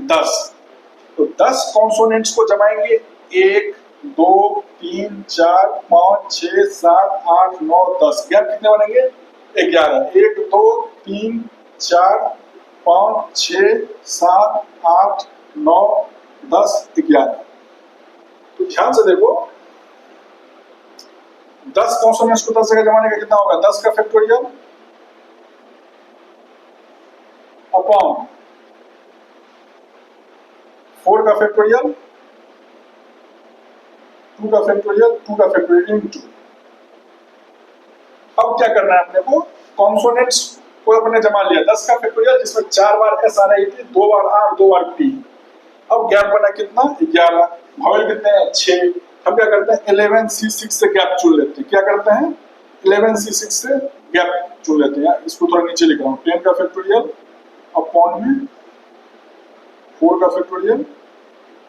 [SPEAKER 1] 10, तो 10 कॉन्सोनेंट्स को जमाएंगे, 1 2 3 4 5 6 7 8 9 10, गैप कितने बनेंगे? 11। 1 2 3 4 5 6 7 8 9 10 11। तो ध्यान से देखो, 10 कॉन्सोनेंट्स को 10 जगह जमाने का कितना होगा? 10 का फैक्टोरियल अपॉन 4 का फैक्टोरियल, 2 का फैक्टोरियल, 2 का फैक्टोरियल इनटू। अब क्या करना है अपने को? कॉन्सोनेंट्स को अपने जमा लिया, 10 का फैक्टोरियल जिसमें 4 बार एस आ रही थी, 2 बार आर, 2 बार टी। अब गैप बना कितना? 11। भावेल कितने हैं 6। हम क्या करते हैं 11C6 से गैप चुन लेते हैं। क्या करते हैं 11C6 से गैप चुन लेते हैं। इसको थोड़ा नीचे लिख रहा हूँ 10 का फैक्टोरियल अपॉन में 4 का फैक्टोरियल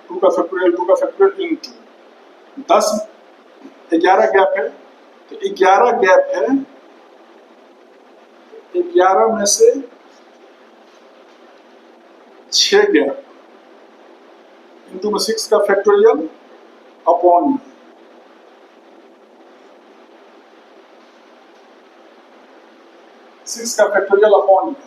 [SPEAKER 1] 2 का फैक्टोरियल 2 का फैक्टोरियल इनटू 10 11 गैप है तो 11 गैप है 11 में से 6 गैप इंटू में 6 का फैक्टोरियल अपॉन में 6 का फैक्टोरियल अपॉन में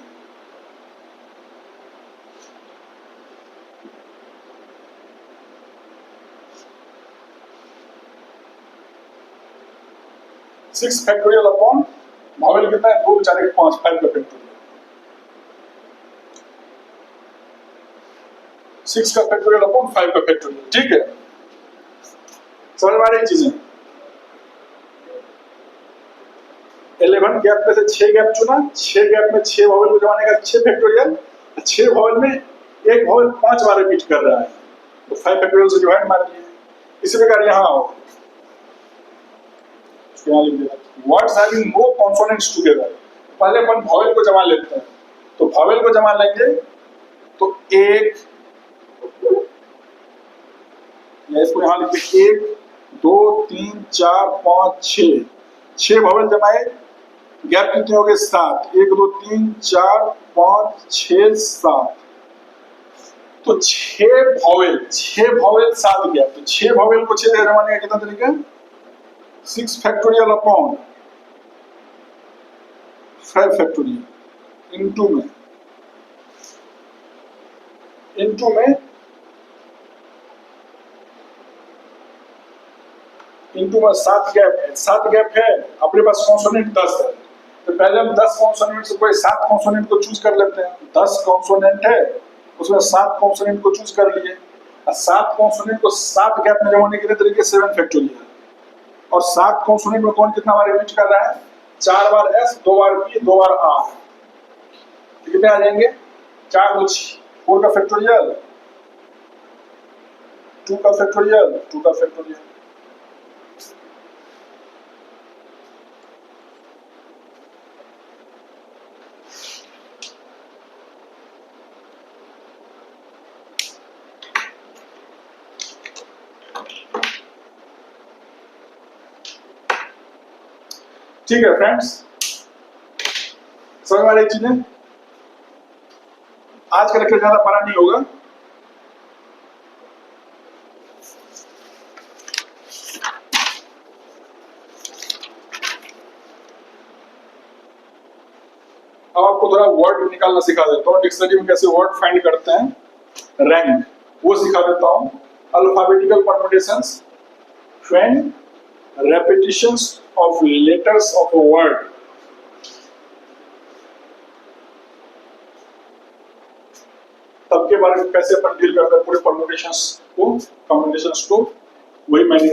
[SPEAKER 1] सिक्स फैक्टोरियल अपॉन भावेल कितना है 2 4 5 5 का फैक्टोरियल 6 का फैक्टोरियल अपॉन 5 का फैक्टोरियल। ठीक है समझ में आ रही चीजें। 11 गैप में से 6 गैप चुना 6 गैप में 6 भावेल को जमाने का 6 फैक्टोरियल 6 भावेल में एक भावेल 5 बार रिपीट कर रहा है तो 5 फैक्टोरियल से डिवाइड मार दिए। इसी प्रकार यहाँ आओ words having no consonants together पहले अपन भावेल को जमा लेते हैं तो भावेल को जमा लेंगे तो एक या इसको यहाँ लिखते 1 2 3 4 5 6 6 भावेल जमाए गैप कितने हो गए 7 1 2 3 4 5 6 7 तो 6 भावेल 7 गैप तो 6 भावेल को 6 जमाने का कितना तरीका 6 फैक्टोरियल अपॉन 5 फैक्टोरियल इनटू में इनटू में 7 गैप है अपने पास कॉन्सोनेंट 10 है तो पहले हम 10 कॉन्सोनेंट से कोई 7 कॉन्सोनेंट को चूज कर लेते हैं 10 कॉन्सोनेंट है उसमें 7 कॉन्सोनेंट को चूज कर लिए और 7 कॉन्सोनेंट को 7 गैप में जमाने के लिए तरीके 7 फैक्टोरियल और 7 कॉन्सोनेंट में कौन कितना बार रिपीट कर रहा है 4 बार एस 2 बार पी 2 बार आर कितने आ जाएंगे 4 2 4 का फैक्टोरियल 2 का फैक्टोरियल 2 का फैक्टोरियल ठीक है फ्रेंड्स समझ में आ रही चीजें। आज का लेक्चर ज्यादा बड़ा नहीं होगा अब आपको थोड़ा वर्ड निकालना सिखा देता हूँ डिक्शनरी में कैसे वर्ड फाइंड करते हैं रैंक वो सिखा देता हूँ alphabetical permutations when repetitions of letters of a word तब के बारे में कैसे अपन डील करते हैं पूरे परम्यूटेशंस को कॉम्बिनेशंस को वही मैंने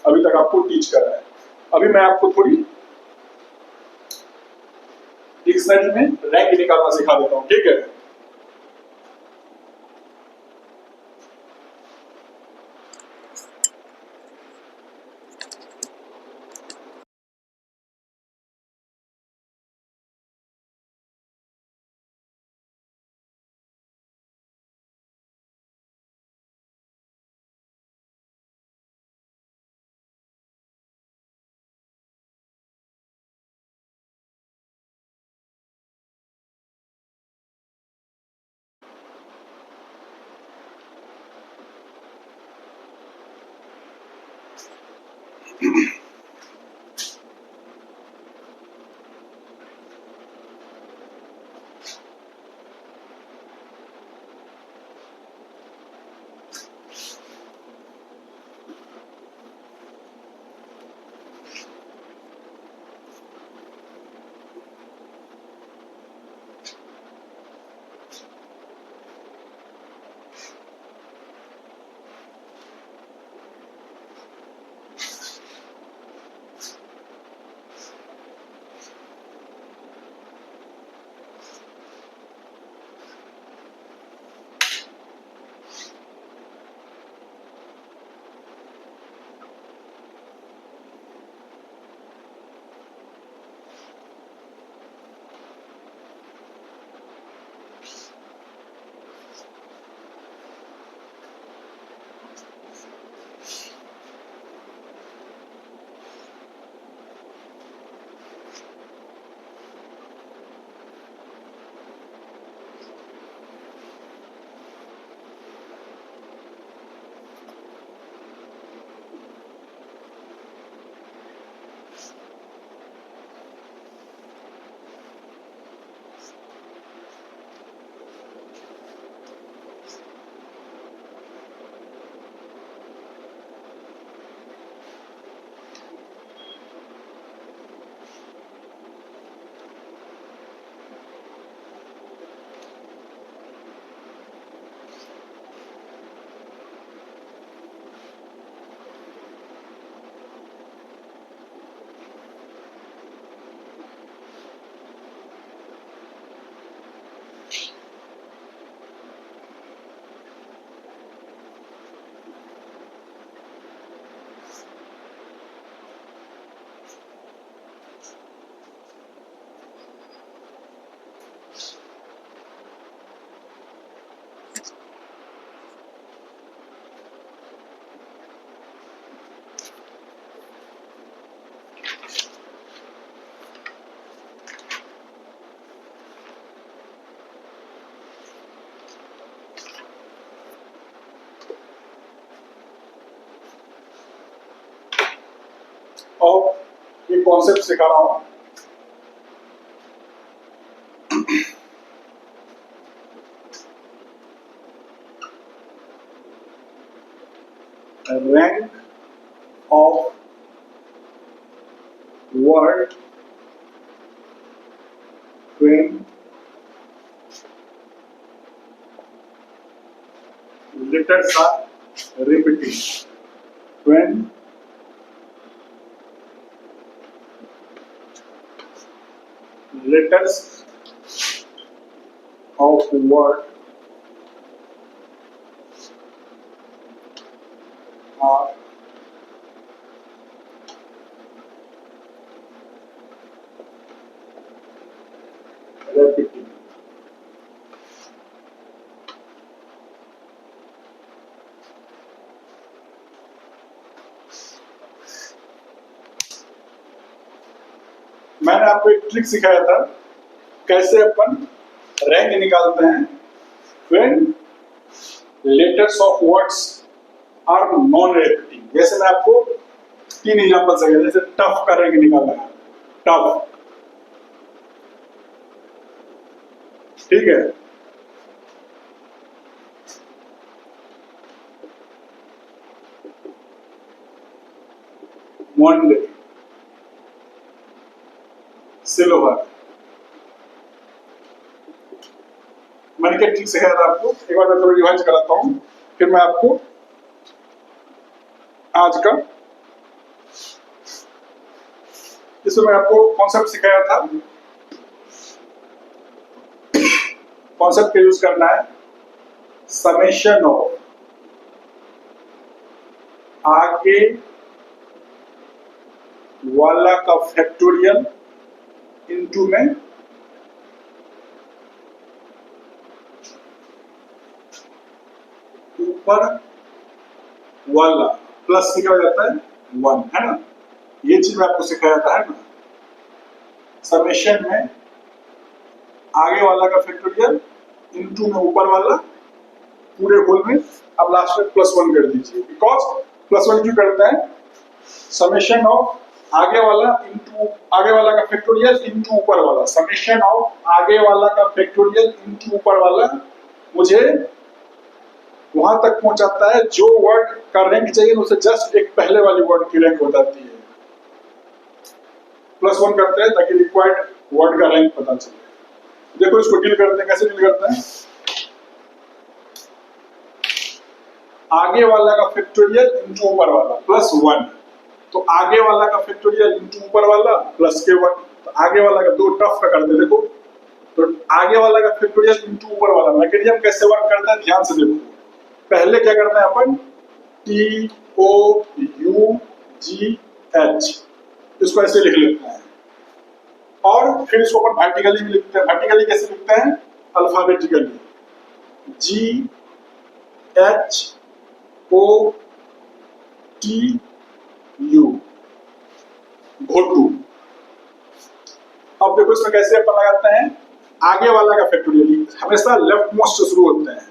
[SPEAKER 1] अभी तक आपको टीच करा है। अभी मैं आपको थोड़ी डिक्शनरी में रैंक निकालना सिखा देता हूँ ठीक है। ऑफ ये कॉन्सेप्ट सिखा रहा हूं। Rank of word when letters are repeating. When letters of word are repeating. मैंने आपको एक ट्रिक सिखाया था कैसे अपन रैंक निकालते हैं when letters of words are non repeating। जैसे मैं आपको 3 एग्जांपल से जैसे टफ का रैंक निकालना है, टफ, ठीक है, मंडे, सिल्वर। मैंने क्या ट्रिक सिखाया था आपको, एक बार मैं थोड़ा रिवाइज कराता हूं, फिर मैं आपको आज का इसमें मैं आपको कॉन्सेप्ट सिखाया था। कॉन्सेप्ट का यूज करना है समेशन ऑफ आगे वाला का फैक्टोरियल इनटू में ऊपर वाला प्लस से क्या हो जाता है 1, है ना। ये चीज मैं आपको सिखाया था, है ना। समेशन में आगे वाला का फैक्टोरियल इनटू में ऊपर वाला पूरे होल में, अब लास्ट में +1 कर दीजिए। बिकॉज +1 क्यों करते हैं, समेशन ऑफ आगे वाला इनटू आगे वाला का फैक्टोरियल इनटू ऊपर वाला, समेशन ऑफ आगे वाला का फैक्टोरियल इनटू ऊपर वाला मुझे वहां तक पहुंचाता है जो वर्ड का रैंक चाहिए उसे जस्ट एक पहले वाली वर्ड की रैंक हो जाती है। +1 करते हैं ताकि रिक्वायर्ड वर्ड का रैंक पता चले। देखो इसको डील करते हैं, कैसे डील करते हैं, आगे वाला का फैक्टोरियल इनटू ऊपर वाला +1, तो आगे वाला का फैक्टोरियल इनटू ऊपर वाला +1, तो आगे वाला का दो टफ का करते देखो, तो आगे वाला का फैक्टोरियल इनटू ऊपर वाला मैकेनिज्म कैसे वर्क करता है ध्यान से देखो। पहले क्या करना है अपन, TOUGH इसको ऐसे लिख लेते हैं और फिर इसको अपन वर्टिकली भी लिखते हैं। वर्टिकली कैसे लिखते हैं, अल्फाबेटिकली GHOTU, घोटू। अब देखो इसमें कैसे अपन लगाते हैं, आगे वाला का फैक्टोरियल हमेशा लेफ्ट मोस्ट से शुरू होते हैं,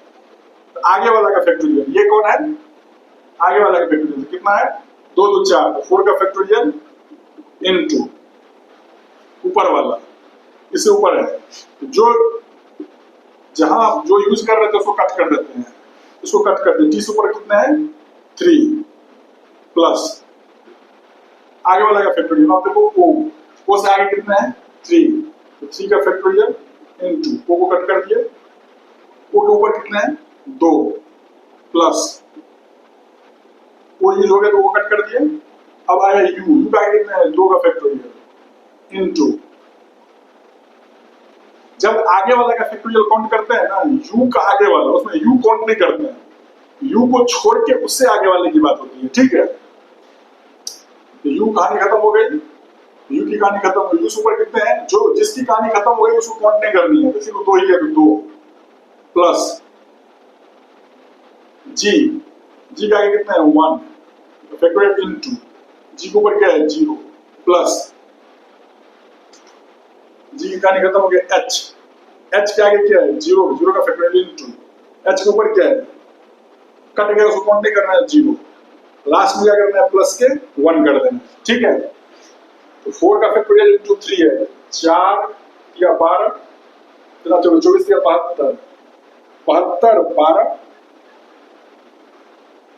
[SPEAKER 1] तो आगे वाला का फैक्टोरियल ये कौन है, आगे वाला का फैक्टोरियल कितना है 2 2 4, 4 का फैक्टोरियल इनटू ऊपर वाला, इससे ऊपर है, जो जहां जो यूज कर रहे थे उसको कट कर देते हैं, इसको कट कर देते, 30 ऊपर कितना है 3 प्लस आगे वाला का फैक्टोरियल, आप देखो ओ से आगे कितना है 3, तो 3 का फैक्टोरियल इनटू ओ को कट कर दिए, ओ के ऊपर कितना है 2 प्लस वो यूज हो गया तो वो कट कर दिए, अब आया यू का आगे कितना है 2 का फैक्टोरियल इनटू, जब आगे वाला का फैक्टोरियल काउंट करते हैं ना, यू का आगे वाला उसमें यू काउंट नहीं करते हैं, यू को छोड़ के उससे आगे वाले की बात होती है, ठीक है। तो यू कहानी खत्म हो गई, यू की कहानी खत्म हो गई, यू सुपर कितने हैं, जो जिसकी कहानी खत्म हो गई उसको काउंट नहीं करनी है, किसी को 2 ही है तो 2 प्लस जी का आगे कितना है 1, फैक्टोरियल इनटू जी के ऊपर क्या है 0 प्लस जी की कहानी खत्म हो गया एच के आगे क्या है 0 का फैक्टोरियल इनटू एच के ऊपर क्या है कट गया, उसको काउंट नहीं करना है 0, लास्ट में क्या करना है प्लस के 1 कर देना, ठीक है। तो 4 का फैक्टोरियल इंटू 3 है, 4 या 12, 24 या 72, 72 12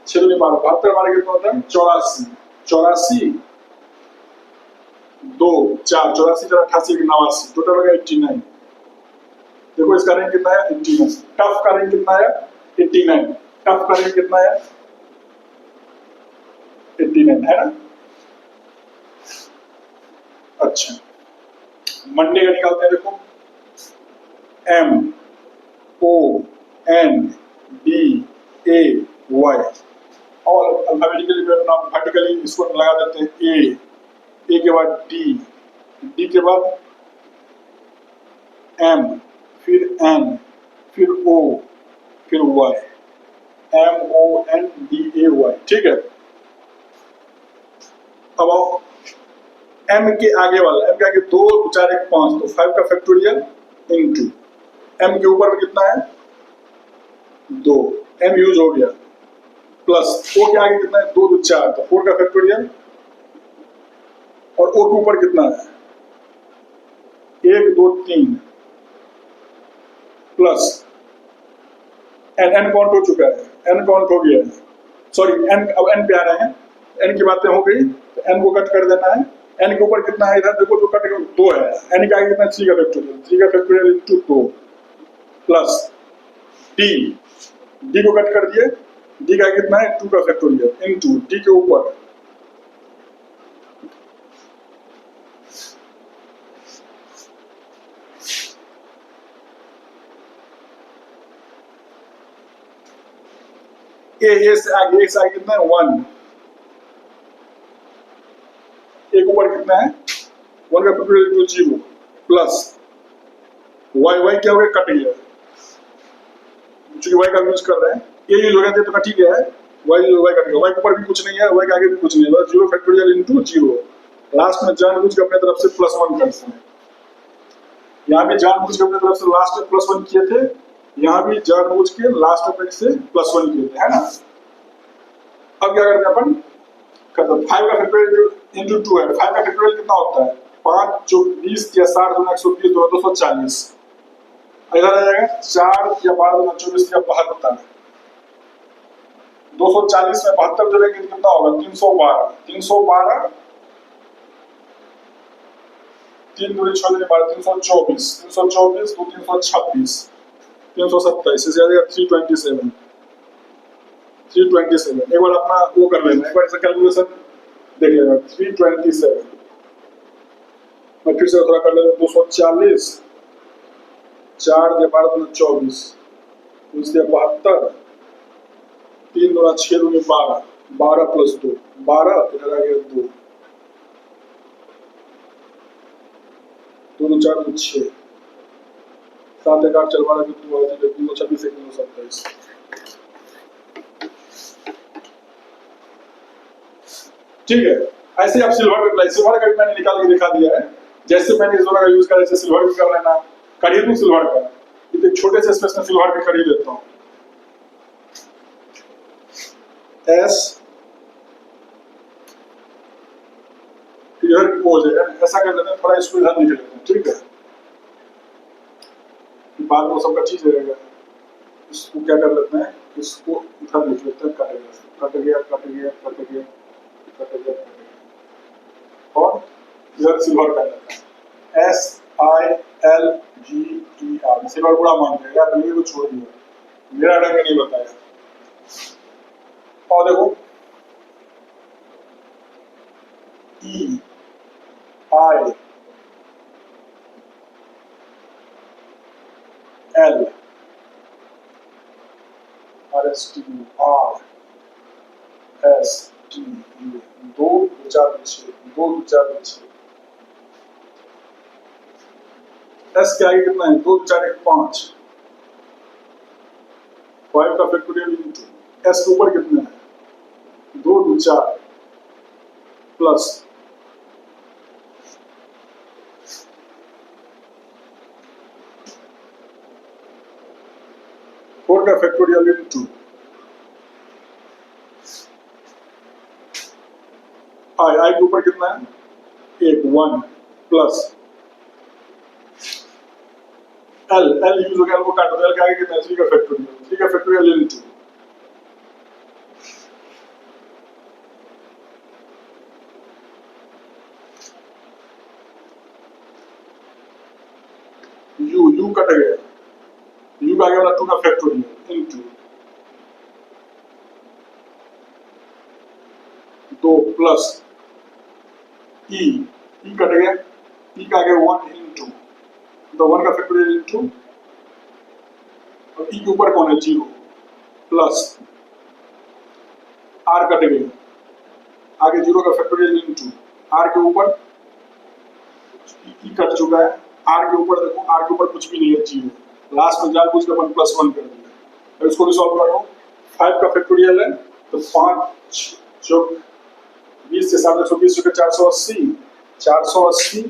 [SPEAKER 1] 6 2 12, 72 12 कितना होता है 84, 84 2 4 84 4 88 89, टोटल हो गया 89। देखो इसका रैंक कितना है 89, टफ का रैंक कितना है 89, टफ का रैंक कितना है 89 है ना। अच्छा मंडे का निकालते हैं, देखो M O N D A Y और अल्फाबेटिकली वर्टिकली इसको लगा देते हैं ए के बाद डी के बाद एम, फिर एन, फिर ओ, फिर वाई, MONDAY, ठीक है। अब आओ एम के आगे वाला, एम के आगे 2 4 1 5, तो 5 का फैक्टोरियल इनटू एम के ऊपर में कितना है 2, एम यूज हो गया, प्लस ओ के आगे कितना है 2 2 4, तो 4 का फैक्टोरियल, और ओ के ऊपर कितना है 1 2 3, प्लस एन काउंट हो चुका है, एन काउंट हो गया है, सॉरी एन, अब एन पे आ रहे हैं, एन की बातें हो गई तो एन को कट कर देना है। एन के ऊपर कितना है इधर देखो, जो कट 2 है, एन का आगे कितना 3 का फैक्टोरियल, 3 का फैक्टोरियल इनटू 2 प्लस डी को कट कर दिए, डी का कितना है 2 का फैक्टोरियल इनटू डी के ऊपर ए से आगे कितना है 1, एक ऊपर कितना है 1 का फैक्टोरियल इनटू 0 प्लस वाई क्या हो गया कट गया, चूंकि वाई का यूज कर रहे हैं, ये यूज हो गया तो कट ही गया है, वाई कट गया, वाई के ऊपर भी कुछ नहीं है, वाई के आगे भी कुछ नहीं है, बस 0 फैक्टोरियल इनटू 0, लास्ट में जानबूझ के अपने तरफ से +1 करते हैं, यहाँ भी जानबूझ के अपने तरफ से लास्ट में +1 किए थे, यहाँ भी जानबूझ के लास्ट में से +1 किए थे, है ना। अब क्या करते हैं अपन, करते 5 का फैक्टोरियल इनटू 2 है, 5 का फैक्टोरियल कितना होता है 5 जो 20 या 60 गुना 120 तो 240, इधर आ जाएगा 4 या 12 गुना 24 या 72, 240 में 72 जोड़ेंगे कितना होगा 312, 312 3 दूनी 6 दूनी 12, 324, 324 2 326, 327, इससे आ जाएगा 327, 327। एक बार अपना वो कर लेना, एक बार इसका कैलकुलेशन देख लेना, 327 मैं फिर से थोड़ा कर लेता हूँ, 240 4 या 12 दूनी 24, 72 3 दूना 6 दूनी 12, 12 प्लस 2 12, इधर आ गया 2 2 4 6 7 1 8 4 12 2 26 1 27। ठीक है, ऐसे आप सिल्वर का मैंने निकाल के दिखा दिया है, जैसे मैंने इस वाला का यूज करा, जैसे सिल्वर भी कर लेना, खरीदूं सिल्वर का, इतने छोटे से स्पेस में सिल्वर भी खरीद लेता हूँ, एस इधर हो जाएगा, ऐसा कर लेते हैं, थोड़ा इसको इधर निकल लेते हैं, ठीक है, बाद में सबका चीज रहेगा, इसको क्या कर लेते हैं, इसको इधर लिख लेते हैं, कट गया कट गया कट गया कट गया, और इधर सिल्वर कर लेते हैं, SILGER, सिल्वर बुरा मान लिया यार, मेरे को छोड़ दिया, मेरा रंग नहीं बताया, और देखो EILRSTURSTU, 2 4 6 2 4 6, एस के आगे कितना है 2 4 1 5, 5 का फैक्टोरियल इनटू एस के ऊपर कितना है 2 2 4 प्लस 4 का फैक्टोरियल इनटू आई के ऊपर कितना है एक 1 प्लस एल एल यूज हो गया, एल को काट दो, एल का आगे कितना है 3 का फैक्टोरियल, 3 का factorial into you, you cut गया, यू का आगे वाला 2 का फैक्टोरियल इनटू 2 प्लस ई, ई कट गया, ई का आगे 1 इनटू तो 1 का फैक्टोरियल इनटू और ई के ऊपर कौन है 0 प्लस आर कट गया, आगे 0 का फैक्टोरियल इनटू आर के ऊपर ई कट चुका है, आर के ऊपर देखो, आर के ऊपर कुछ भी नहीं है 0, लास्ट में जानबूझ के अपन +1 कर दिया। अब इसको भी सॉल्व करो, 5 का फैक्टोरियल है तो 5 चौक 20 से 720 के 480, 480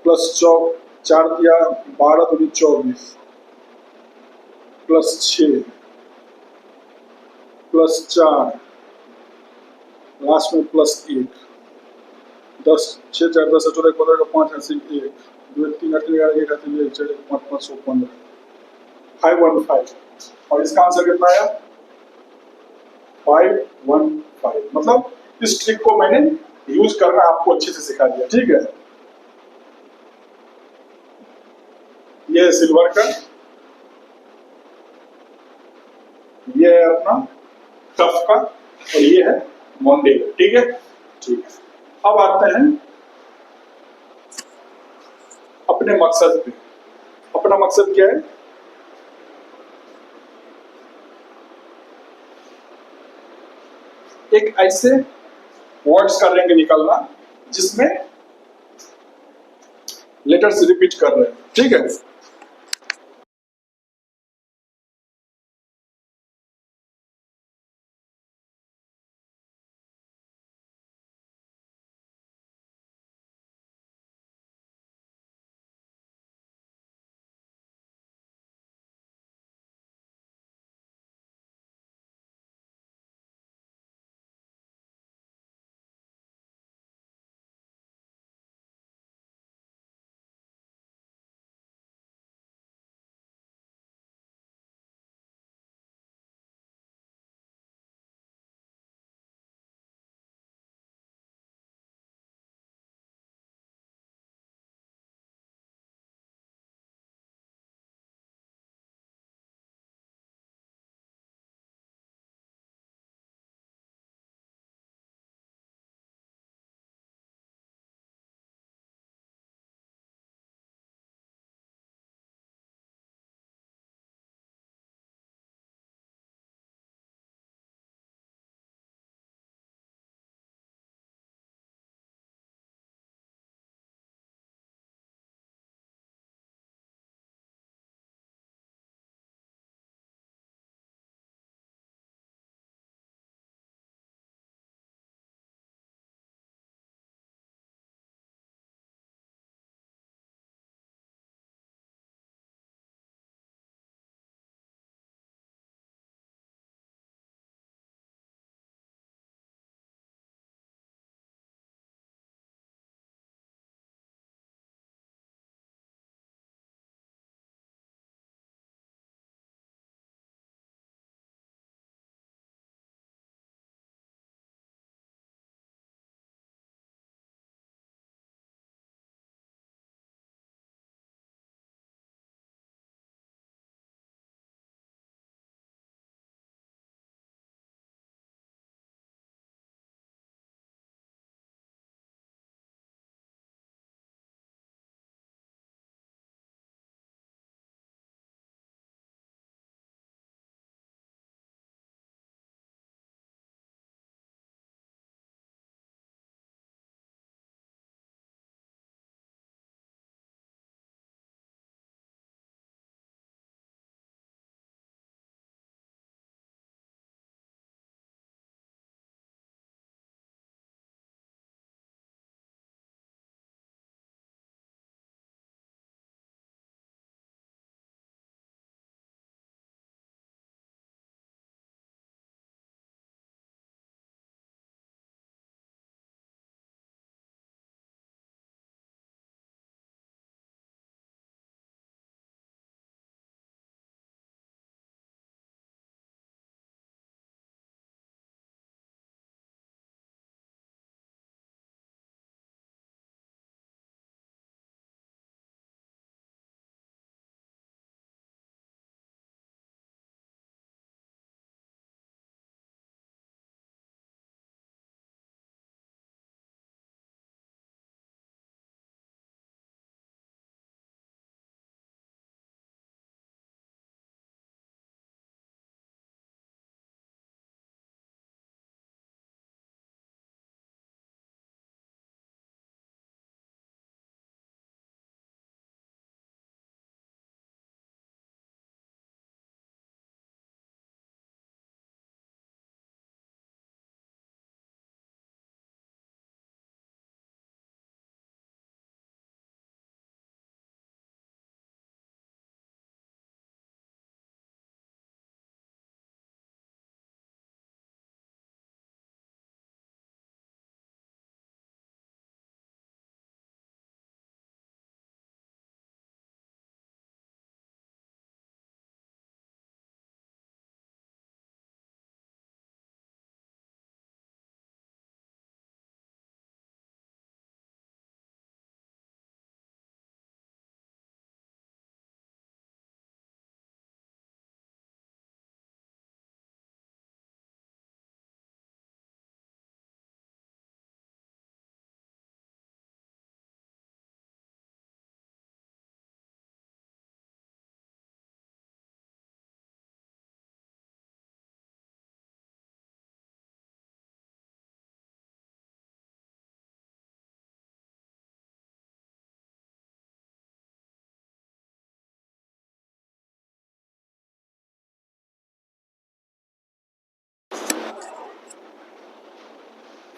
[SPEAKER 1] प्लस चौक 4 दिया 12 दूनी 24 प्लस 6 प्लस 4 लास्ट में प्लस 1, 10 6 4 10 14 15 का 5 ऐसे 1 2 3 8 11 1 8 1 4 5 5 15 515 और इसका आंसर कितना आया 515। मतलब इस ट्रिक को मैंने यूज करना आपको अच्छे से सिखा दिया, ठीक है। ये है सिल्वर का, ये है अपना टफ का और ये है मोंडे का, ठीक है। ठीक है, अब आते हैं अपने मकसद पे। अपना मकसद क्या है, एक ऐसे वर्ड्स का रैंक निकालना जिसमें लेटर्स रिपीट कर रहे हैं, ठीक है।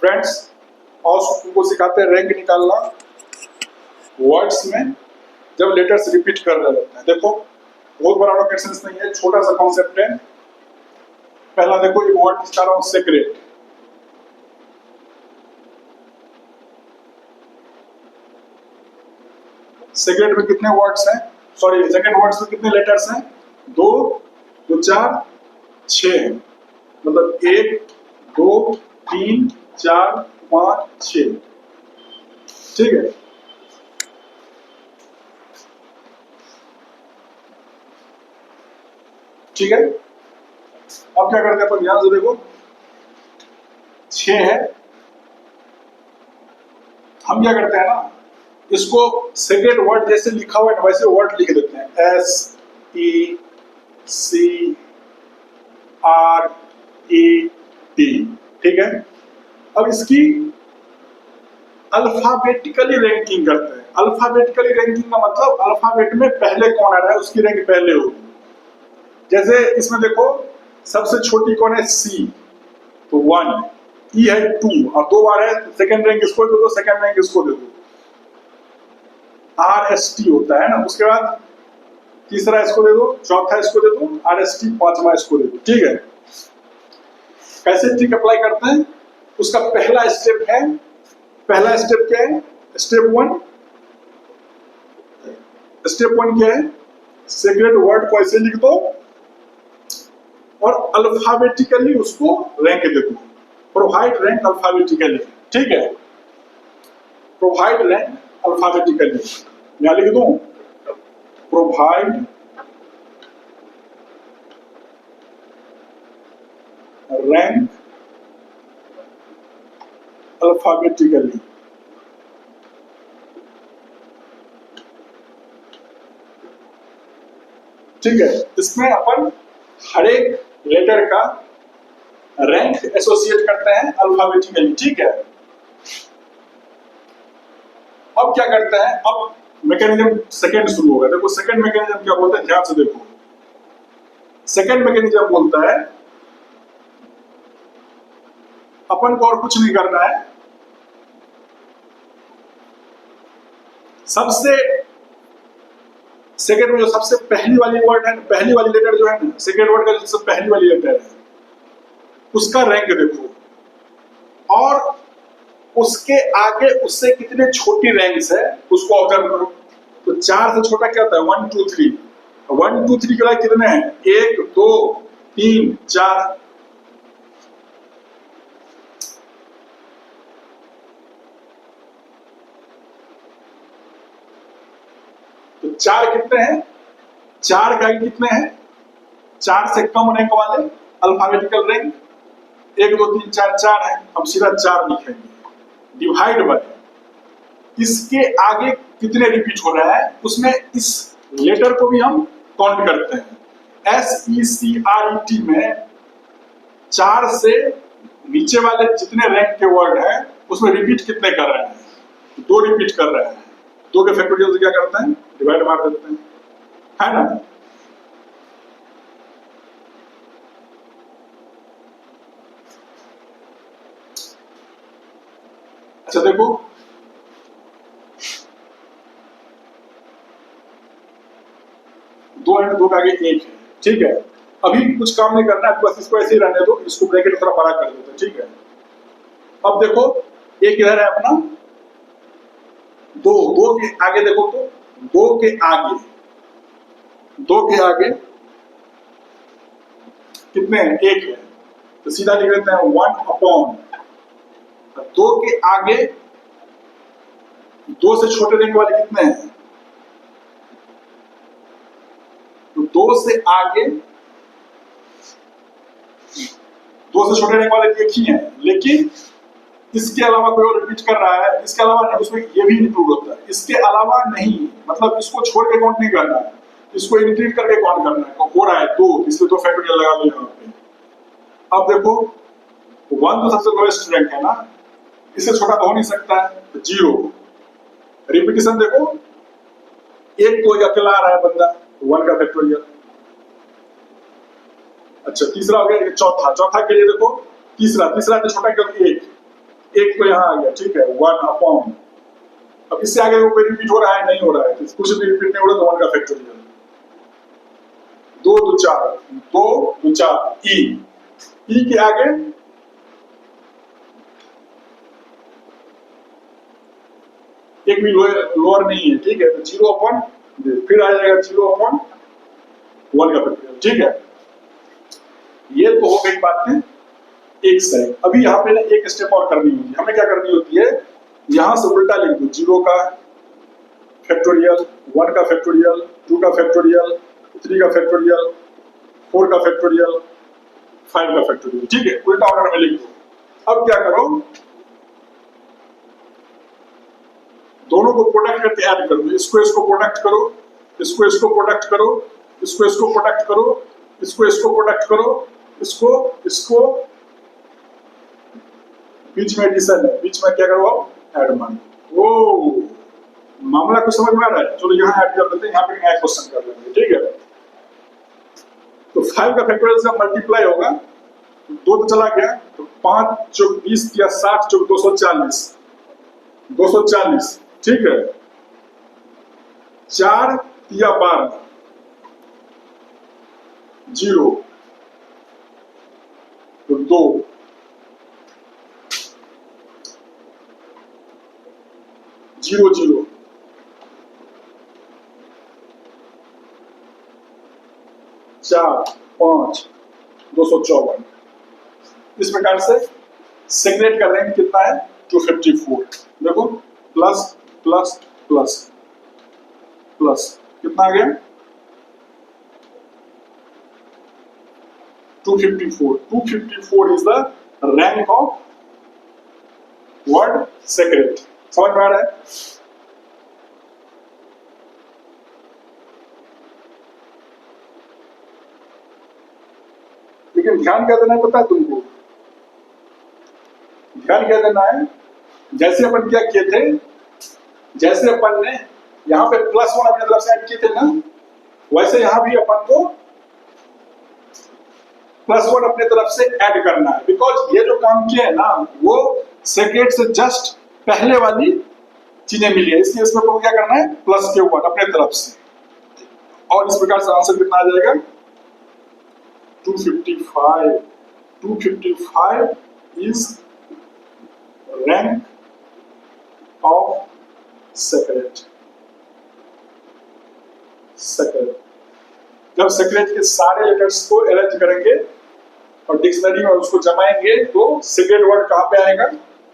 [SPEAKER 1] फ्रेंड्स, और तुमको सिखाते हैं रैंक निकालना वर्ड्स में जब लेटर्स रिपीट कर रहे होते हैं। देखो बहुत बड़ा रॉकेट साइंस नहीं है, छोटा सा कॉन्सेप्ट है। पहला देखो एक वर्ड निकाल रहा हूं, सेक्रेट। सेक्रेट में कितने वर्ड्स हैं, सॉरी सेकंड वर्ड्स में कितने लेटर्स हैं, दो, दो चार, छह, मतलब एक, दो, तीन, चार, पांच, छह। ठीक है, ठीक है। अब क्या करते हैं अपन, यहां से देखो छह है, हम क्या करते हैं ना, इसको सेकेंड वर्ड जैसे लिखा हुआ है वैसे वर्ड लिख देते हैं, S E C R E T. ठीक है, अब इसकी अल्फाबेटिकली रैंकिंग करते हैं। अल्फाबेटिकली रैंकिंग का मतलब अल्फाबेट में पहले कौन आ रहा है उसकी रैंक पहले होगी। जैसे इसमें देखो सबसे छोटी कौन है, सी, तो 1, ई है 2 और 2 बार है, सेकंड रैंक इसको दे दो, सेकंड रैंक इसको दे दो। आर एस टी होता है ना, उसके बाद तीसरा इसको दे दो, चौथा इसको दे दो, आर एस टी, पांचवा इसको दे दो। ठीक है, कैसे ट्रिक अप्लाई करते हैं, उसका पहला स्टेप है, पहला स्टेप क्या है, स्टेप 1, स्टेप 1 क्या है, सीक्रेट वर्ड को ऐसे लिख दो और अल्फाबेटिकली उसको रैंक दे दो, प्रोवाइड रैंक अल्फाबेटिकली। ठीक है, प्रोवाइड रैंक अल्फाबेटिकली, यहां लिख दूं प्रोवाइड रैंक अल्फाबेटिकली। ठीक है, इसमें अपन हर एक लेटर का रैंक एसोसिएट करते हैं अल्फाबेटिकली। ठीक है, अब क्या करते हैं, अब मैकेनिज्म सेकंड शुरू होगा। देखो सेकंड मैकेनिज्म क्या बोलते हैं, ध्यान से देखो। सेकंड मैकेनिज्म बोलता है अपन को और कुछ नहीं करना है, सबसे सेकंड में जो सबसे पहली वाली वर्ड है, पहली वाली लेटर जो है ना, सेकंड वर्ड का जो सबसे पहली वाली लेटर है उसका रैंक देखो, और उसके आगे उससे कितने छोटी रैंक्स है उसको ऑब्जर्व करो। तो 4 से छोटा क्या होता है, 1 2 3, 1 2 3 के बाद कितने हैं, 1 2 3 4। तो 4 कितने हैं, 4 का कितने हैं, 4 से कम रैंक वाले अल्फाबेटिकल रैंक 1 2 3 4 4 है, हम सीधा 4 लिखेंगे, डिवाइड बाय इसके आगे कितने रिपीट हो रहा है उसमें इस लेटर को भी हम काउंट करते हैं। S E C R E T में 4 से नीचे वाले जितने रैंक के वर्ड हैं उसमें रिपीट कितने कर रहे हैं, 2 रिपीट कर रहे हैं। 2 के फैक्टोरियल से क्या करते हैं, डिवाइड मार देते हैं, है ना। अच्छा देखो, दो है, 2 के आगे 1 है। ठीक है, अभी कुछ काम नहीं करना है, बस इसको ऐसे ही रहने दो, इसको ब्रैकेट थोड़ा बड़ा कर देते हैं। ठीक है, अब देखो एक इधर है अपना 2, 2 के आगे देखो, तो 2 के आगे, 2 के आगे कितने हैं, 1 है, तो सीधा लिख देते हैं 1 अपॉन 2 के आगे 2 से छोटे रैंक वाले कितने हैं, तो 2 से आगे 2 से छोटे रैंक वाले एक ही हैं, लेकिन इसके अलावा कोई और रिपीट कर रहा है, इसके अलावा नहीं, उसमें ये भी इंक्लूड होता है, इसके अलावा नहीं, मतलब इसको छोड़ के काउंट नहीं करना है, इसको इंक्रीज करके काउंट करना है। हो रहा है 2, इसलिए 2 फैक्टोरियल लगा दो यहाँ पे। अब देखो 1 तो सबसे लोएस्ट रैंक है ना, इससे छोटा तो हो नहीं सकता है, तो 0। रिपीटिशन देखो, 1 को अकेला आ रहा है बंदा, 1 का फैक्टोरियल। अच्छा तीसरा हो गया, चौथा, चौथा के लिए देखो तीसरा, तीसरा तो छोटा क्योंकि 1, एक तो यहाँ आ गया, ठीक है, 1 अपॉन, अब इससे आगे वो कोई रिपीट हो रहा है, नहीं हो रहा है, तो कुछ भी रिपीट नहीं हो रहा तो 1 का फैक्टोरियल, 2 2 4, 2 2 4 ई के आगे एक भी लोअर नहीं है, ठीक है, तो 0 अपॉन, फिर आ जाएगा 0 अपॉन 1 का फैक्टोरियल, ठीक है। ये तो हो गई बातें एक साइड। अभी यहाँ पे ना एक स्टेप और करनी होती है, हमें क्या करनी होती है, यहां से उल्टा लिख दो, 0 का फैक्टोरियल, 1 का फैक्टोरियल, 2 का फैक्टोरियल, 3 का फैक्टोरियल, 4 का फैक्टोरियल, 5 का फैक्टोरियल, ठीक है, उल्टा ऑर्डर में लिख दो। अब क्या करो, दोनों को प्रोडक्ट करके ऐड कर दो, इसको प्रोडक्ट करो, इसको प्रोडक्ट करो, इसको प्रोडक्ट करो, इसको प्रोडक्ट करो, इसको बीच में एडिशन है, बीच में क्या करो, ऐड मान। ओ मामला कुछ समझ में आ रहा है, चलो यहाँ ऐड कर लेते हैं, यहाँ पे नया क्वेश्चन कर लेंगे, ठीक है। तो 5 का फैक्टोरियल से मल्टीप्लाई होगा, 2 तो चला गया, तो 5 चौक 20 या 60 चौक 240, 240, ठीक है, 4 या 12, 0, तो 2, 0 0, 4 5 254, इस प्रकार से सेग्रेट कर रहे हैं, कितना है 254, देखो प्लस प्लस प्लस प्लस, कितना आ गया 254, 254 is the rank of word secret, समझ में आ रहा है। लेकिन ध्यान क्या देना है पता है तुमको, ध्यान क्या देना है, जैसे अपन क्या किए थे, जैसे अपन ने यहाँ पे +1 अपने तरफ से ऐड किए थे ना, वैसे यहाँ भी अपन को +1 अपने तरफ से ऐड करना है, बिकॉज ये जो काम किया है ना वो सेग्रेट से जस्ट पहले वाली चीजें मिली है, इसलिए इसमें क्या करना है +1 अपने तरफ से, और इस प्रकार से आंसर कितना आ जाएगा 255, 255 इज रैंक ऑफ सेग्रेट। सेग्रेट, जब सेग्रेट के सारे लेटर्स को अरेंज करेंगे और डिक्शनरी में उसको जमाएंगे तो सेग्रेट वर्ड कहाँ पे आएगा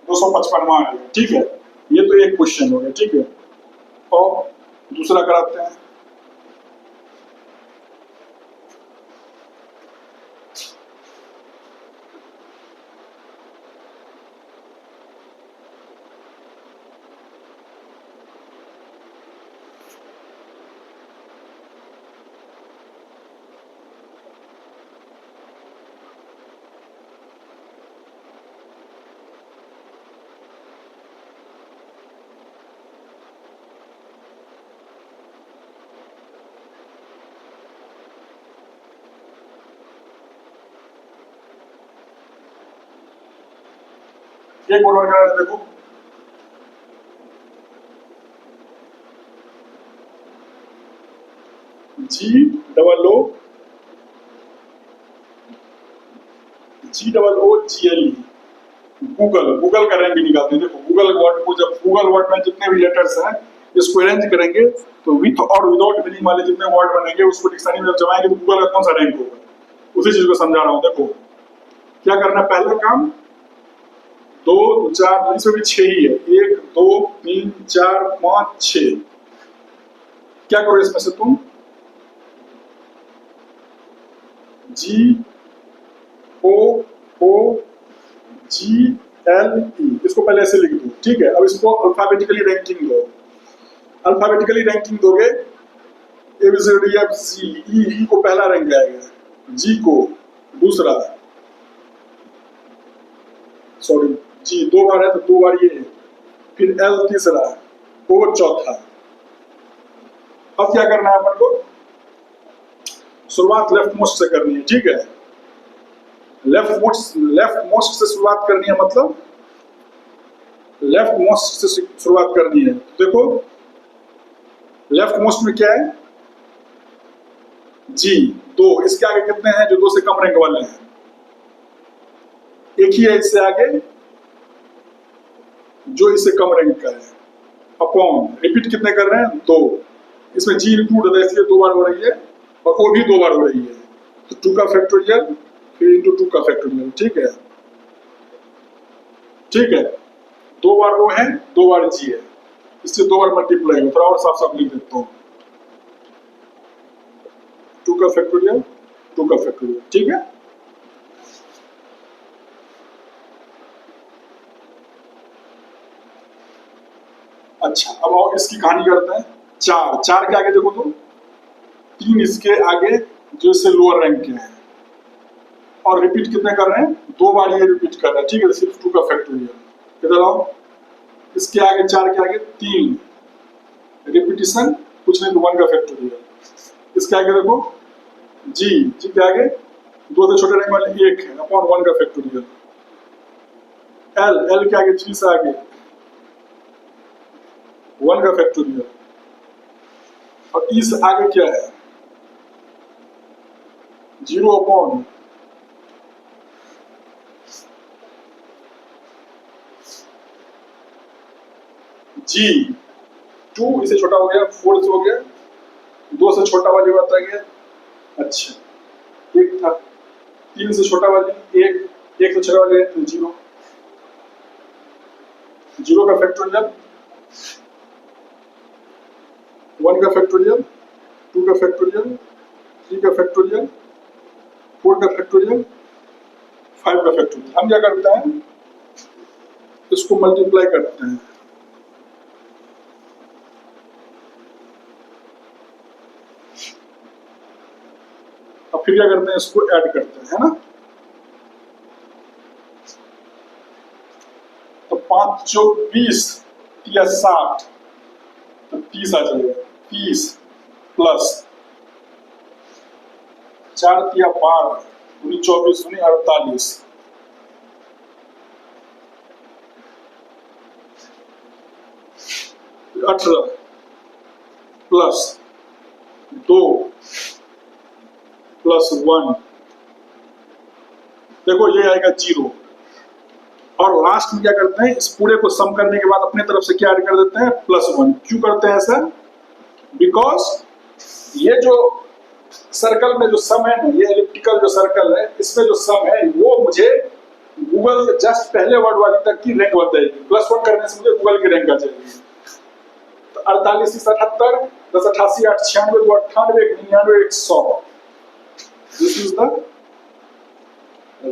[SPEAKER 1] 255वां आएगा, ठीक है। ये तो एक क्वेश्चन हो गया, ठीक है, और दूसरा कराते हैं। एक बोल वर्ड देखो, GOOGLE, गूगल, गूगल का रैंक निकालते हैं। देखो गूगल वर्ड को, जब गूगल वर्ड में जितने भी लेटर्स हैं इसको अरेंज करेंगे तो विथ और विदाउट मीनिंग वाले जितने वर्ड बनेंगे उसको डिक्शनरी में जब जमाएंगे तो गूगल का कौन सा रैंक होगा, उसी चीज को समझा रहा हूँ। देखो क्या करना, पहला काम 2 4, इसमें भी 6 ही है, 1 2 3 4 5 6, क्या करो इसमें से तुम GOOGLE, इसको पहले ऐसे लिख दो, ठीक है। अब इसको अल्फाबेटिकली रैंकिंग दो, अल्फाबेटिकली रैंकिंग दोगे ABCDEFG, E को पहला रैंक आएगा, G को दूसरा, सॉरी G 2 बार है तो 2 बार ये, फिर L तीसरा, O चौथा। अब क्या करना है अपन को, शुरुआत लेफ्ट मोस्ट से करनी है, ठीक है। लेफ्ट मोस्ट से शुरुआत करनी है, मतलब लेफ्ट मोस्ट से शुरुआत करनी है। देखो लेफ्ट मोस्ट में क्या है, जी 2, इसके आगे कितने हैं जो 2 से कम रैंक वाले हैं, एक ही है इससे आगे जो इससे कम रैंक का है, अपॉन रिपीट कितने कर रहे हैं 2, इसमें जी इंक्लूड होता है इसलिए 2 बार हो रही है और ओ भी 2 बार हो रही है, तो 2 का फैक्टोरियल फिर इंटू 2 का फैक्टोरियल, ठीक है, ठीक है, 2 बार वो है 2 बार जी है, इससे 2 बार मल्टीप्लाई है, थोड़ा और साफ साफ लिख देता हूँ, 2 का फैक्टोरियल 2 का फैक्टोरियल, ठीक है। अच्छा अब और इसकी कहानी करते हैं। 4 के आगे देखो तो 3 इसके आगे जो इससे लोअर रैंक के हैं और रिपीट कितने कर रहे हैं 2 बार ये रिपीट कर रहा है, ठीक है, सिर्फ 2 का फैक्टोरियल। इधर आओ, इसके आगे 4 के आगे 3 रिपीटिशन कुछ नहीं तो 1 का फैक्टोरियल, इसके आगे देखो जी के आगे 2 से छोटे रैंक वाले 1 है अपॉन 1 का फैक्टोरियल, एल के आगे 3 से आगे 1 का फैक्टोरियल और इस आगे क्या है 0 अपॉन जी 2, इसे छोटा हो गया 4 से हो गया, 2 से छोटा वाली बात आ गया, अच्छा 1 था, 3 से छोटा वाली 1, 1 से छोटा वाली 0, 0 का फैक्टोरियल 1 का फैक्टोरियल 2 का फैक्टोरियल 3 का फैक्टोरियल 4 का फैक्टोरियल 5 का फैक्टोरियल। हम क्या करते हैं इसको मल्टीप्लाई करते हैं, और फिर क्या करते हैं इसको ऐड करते हैं, है ना, तो 5 चौक 20 या 60 तो 30 आ जाएगा, 30 प्लस 4 या 12 24 48 18 प्लस 2 प्लस 1, देखो ये आएगा 0 और लास्ट में क्या करते हैं इस पूरे को सम करने के बाद अपने तरफ से क्या ऐड कर देते हैं +1। क्यों करते हैं ऐसा, बिकॉज ये जो सर्कल में जो सम है ना, ये एलिप्टिकल जो सर्कल है इसमें जो सम है वो मुझे गूगल के जस्ट पहले वर्ड वाली तक की रैंक बताएगी, +1 करने से मुझे गूगल की रैंक आ जाएगी। तो 48 78 10 88 8 96 2 98 99 100, this is the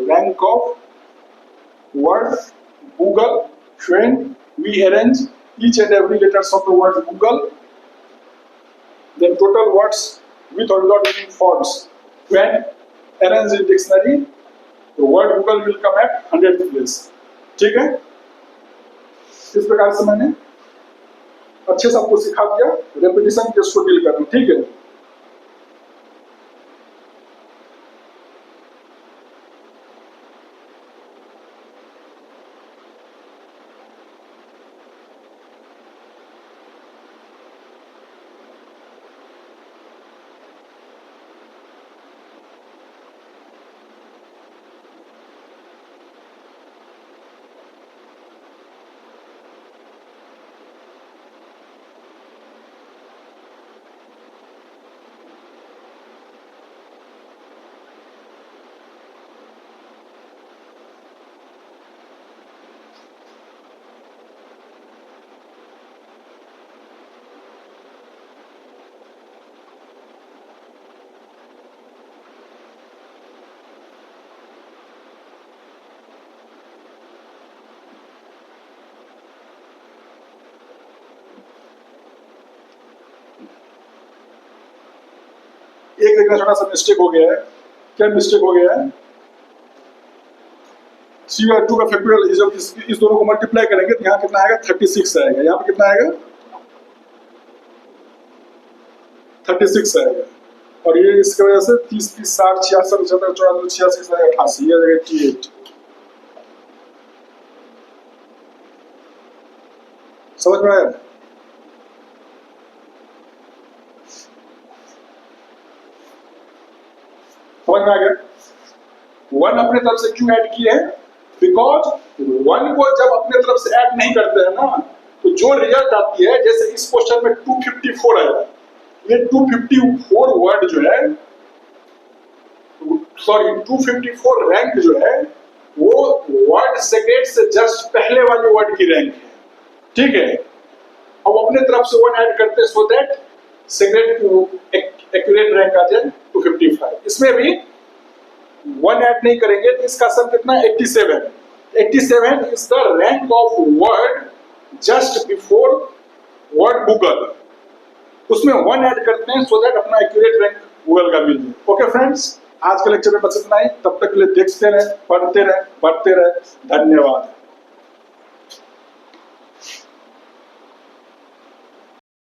[SPEAKER 1] rank of word Google when we arrange each and every letters of the word Google, then total words with or without any fonts when arranged in dictionary the word Google will come at 100th place, ठीक है। इस प्रकार से मैंने अच्छे से आपको सिखा दिया रेपिटेशन के इसको डील करना, ठीक है। एक देखना छोटा सा मिस्टेक हो गया है, क्या मिस्टेक हो गया है, सी और 2 का फैक्टोरियल जब इस दोनों को मल्टीप्लाई करेंगे तो यहाँ कितना आएगा 36 आएगा, यहाँ पे कितना आएगा 36 आएगा, और ये इसकी वजह से 30 30 60 66 75 84 86 88 ये आ जाएगा 88। समझ में आया? समझ में आ गया? वन अपने तरफ से क्यों ऐड किए हैं? बिकॉज वन को जब अपने तरफ से ऐड नहीं करते हैं ना, तो जो रिजल्ट आती है, जैसे इस क्वेश्चन में 254 है, ये 254 वर्ड जो है, सॉरी 254 रैंक जो है, वो वर्ड सेक्रेट से जस्ट पहले वाले वर्ड की रैंक है, ठीक है। अब अपने तरफ से वन ऐड करते हैं सो दैट सेक्रेट को एक्यूरेट रैंक आ जाए 255। इसमें भी वन ऐड नहीं करेंगे तो इसका सम कितना? 87। 87 is the rank of word just before word Google, उसमें वन ऐड करते हैं सो दैट अपना एक्यूरेट रैंक गूगल का मिल जाए। ओके फ्रेंड्स, आज के लेक्चर में बस इतना ही। तब तक के लिए देखते रहे, पढ़ते रहे, बढ़ते रहे। धन्यवाद।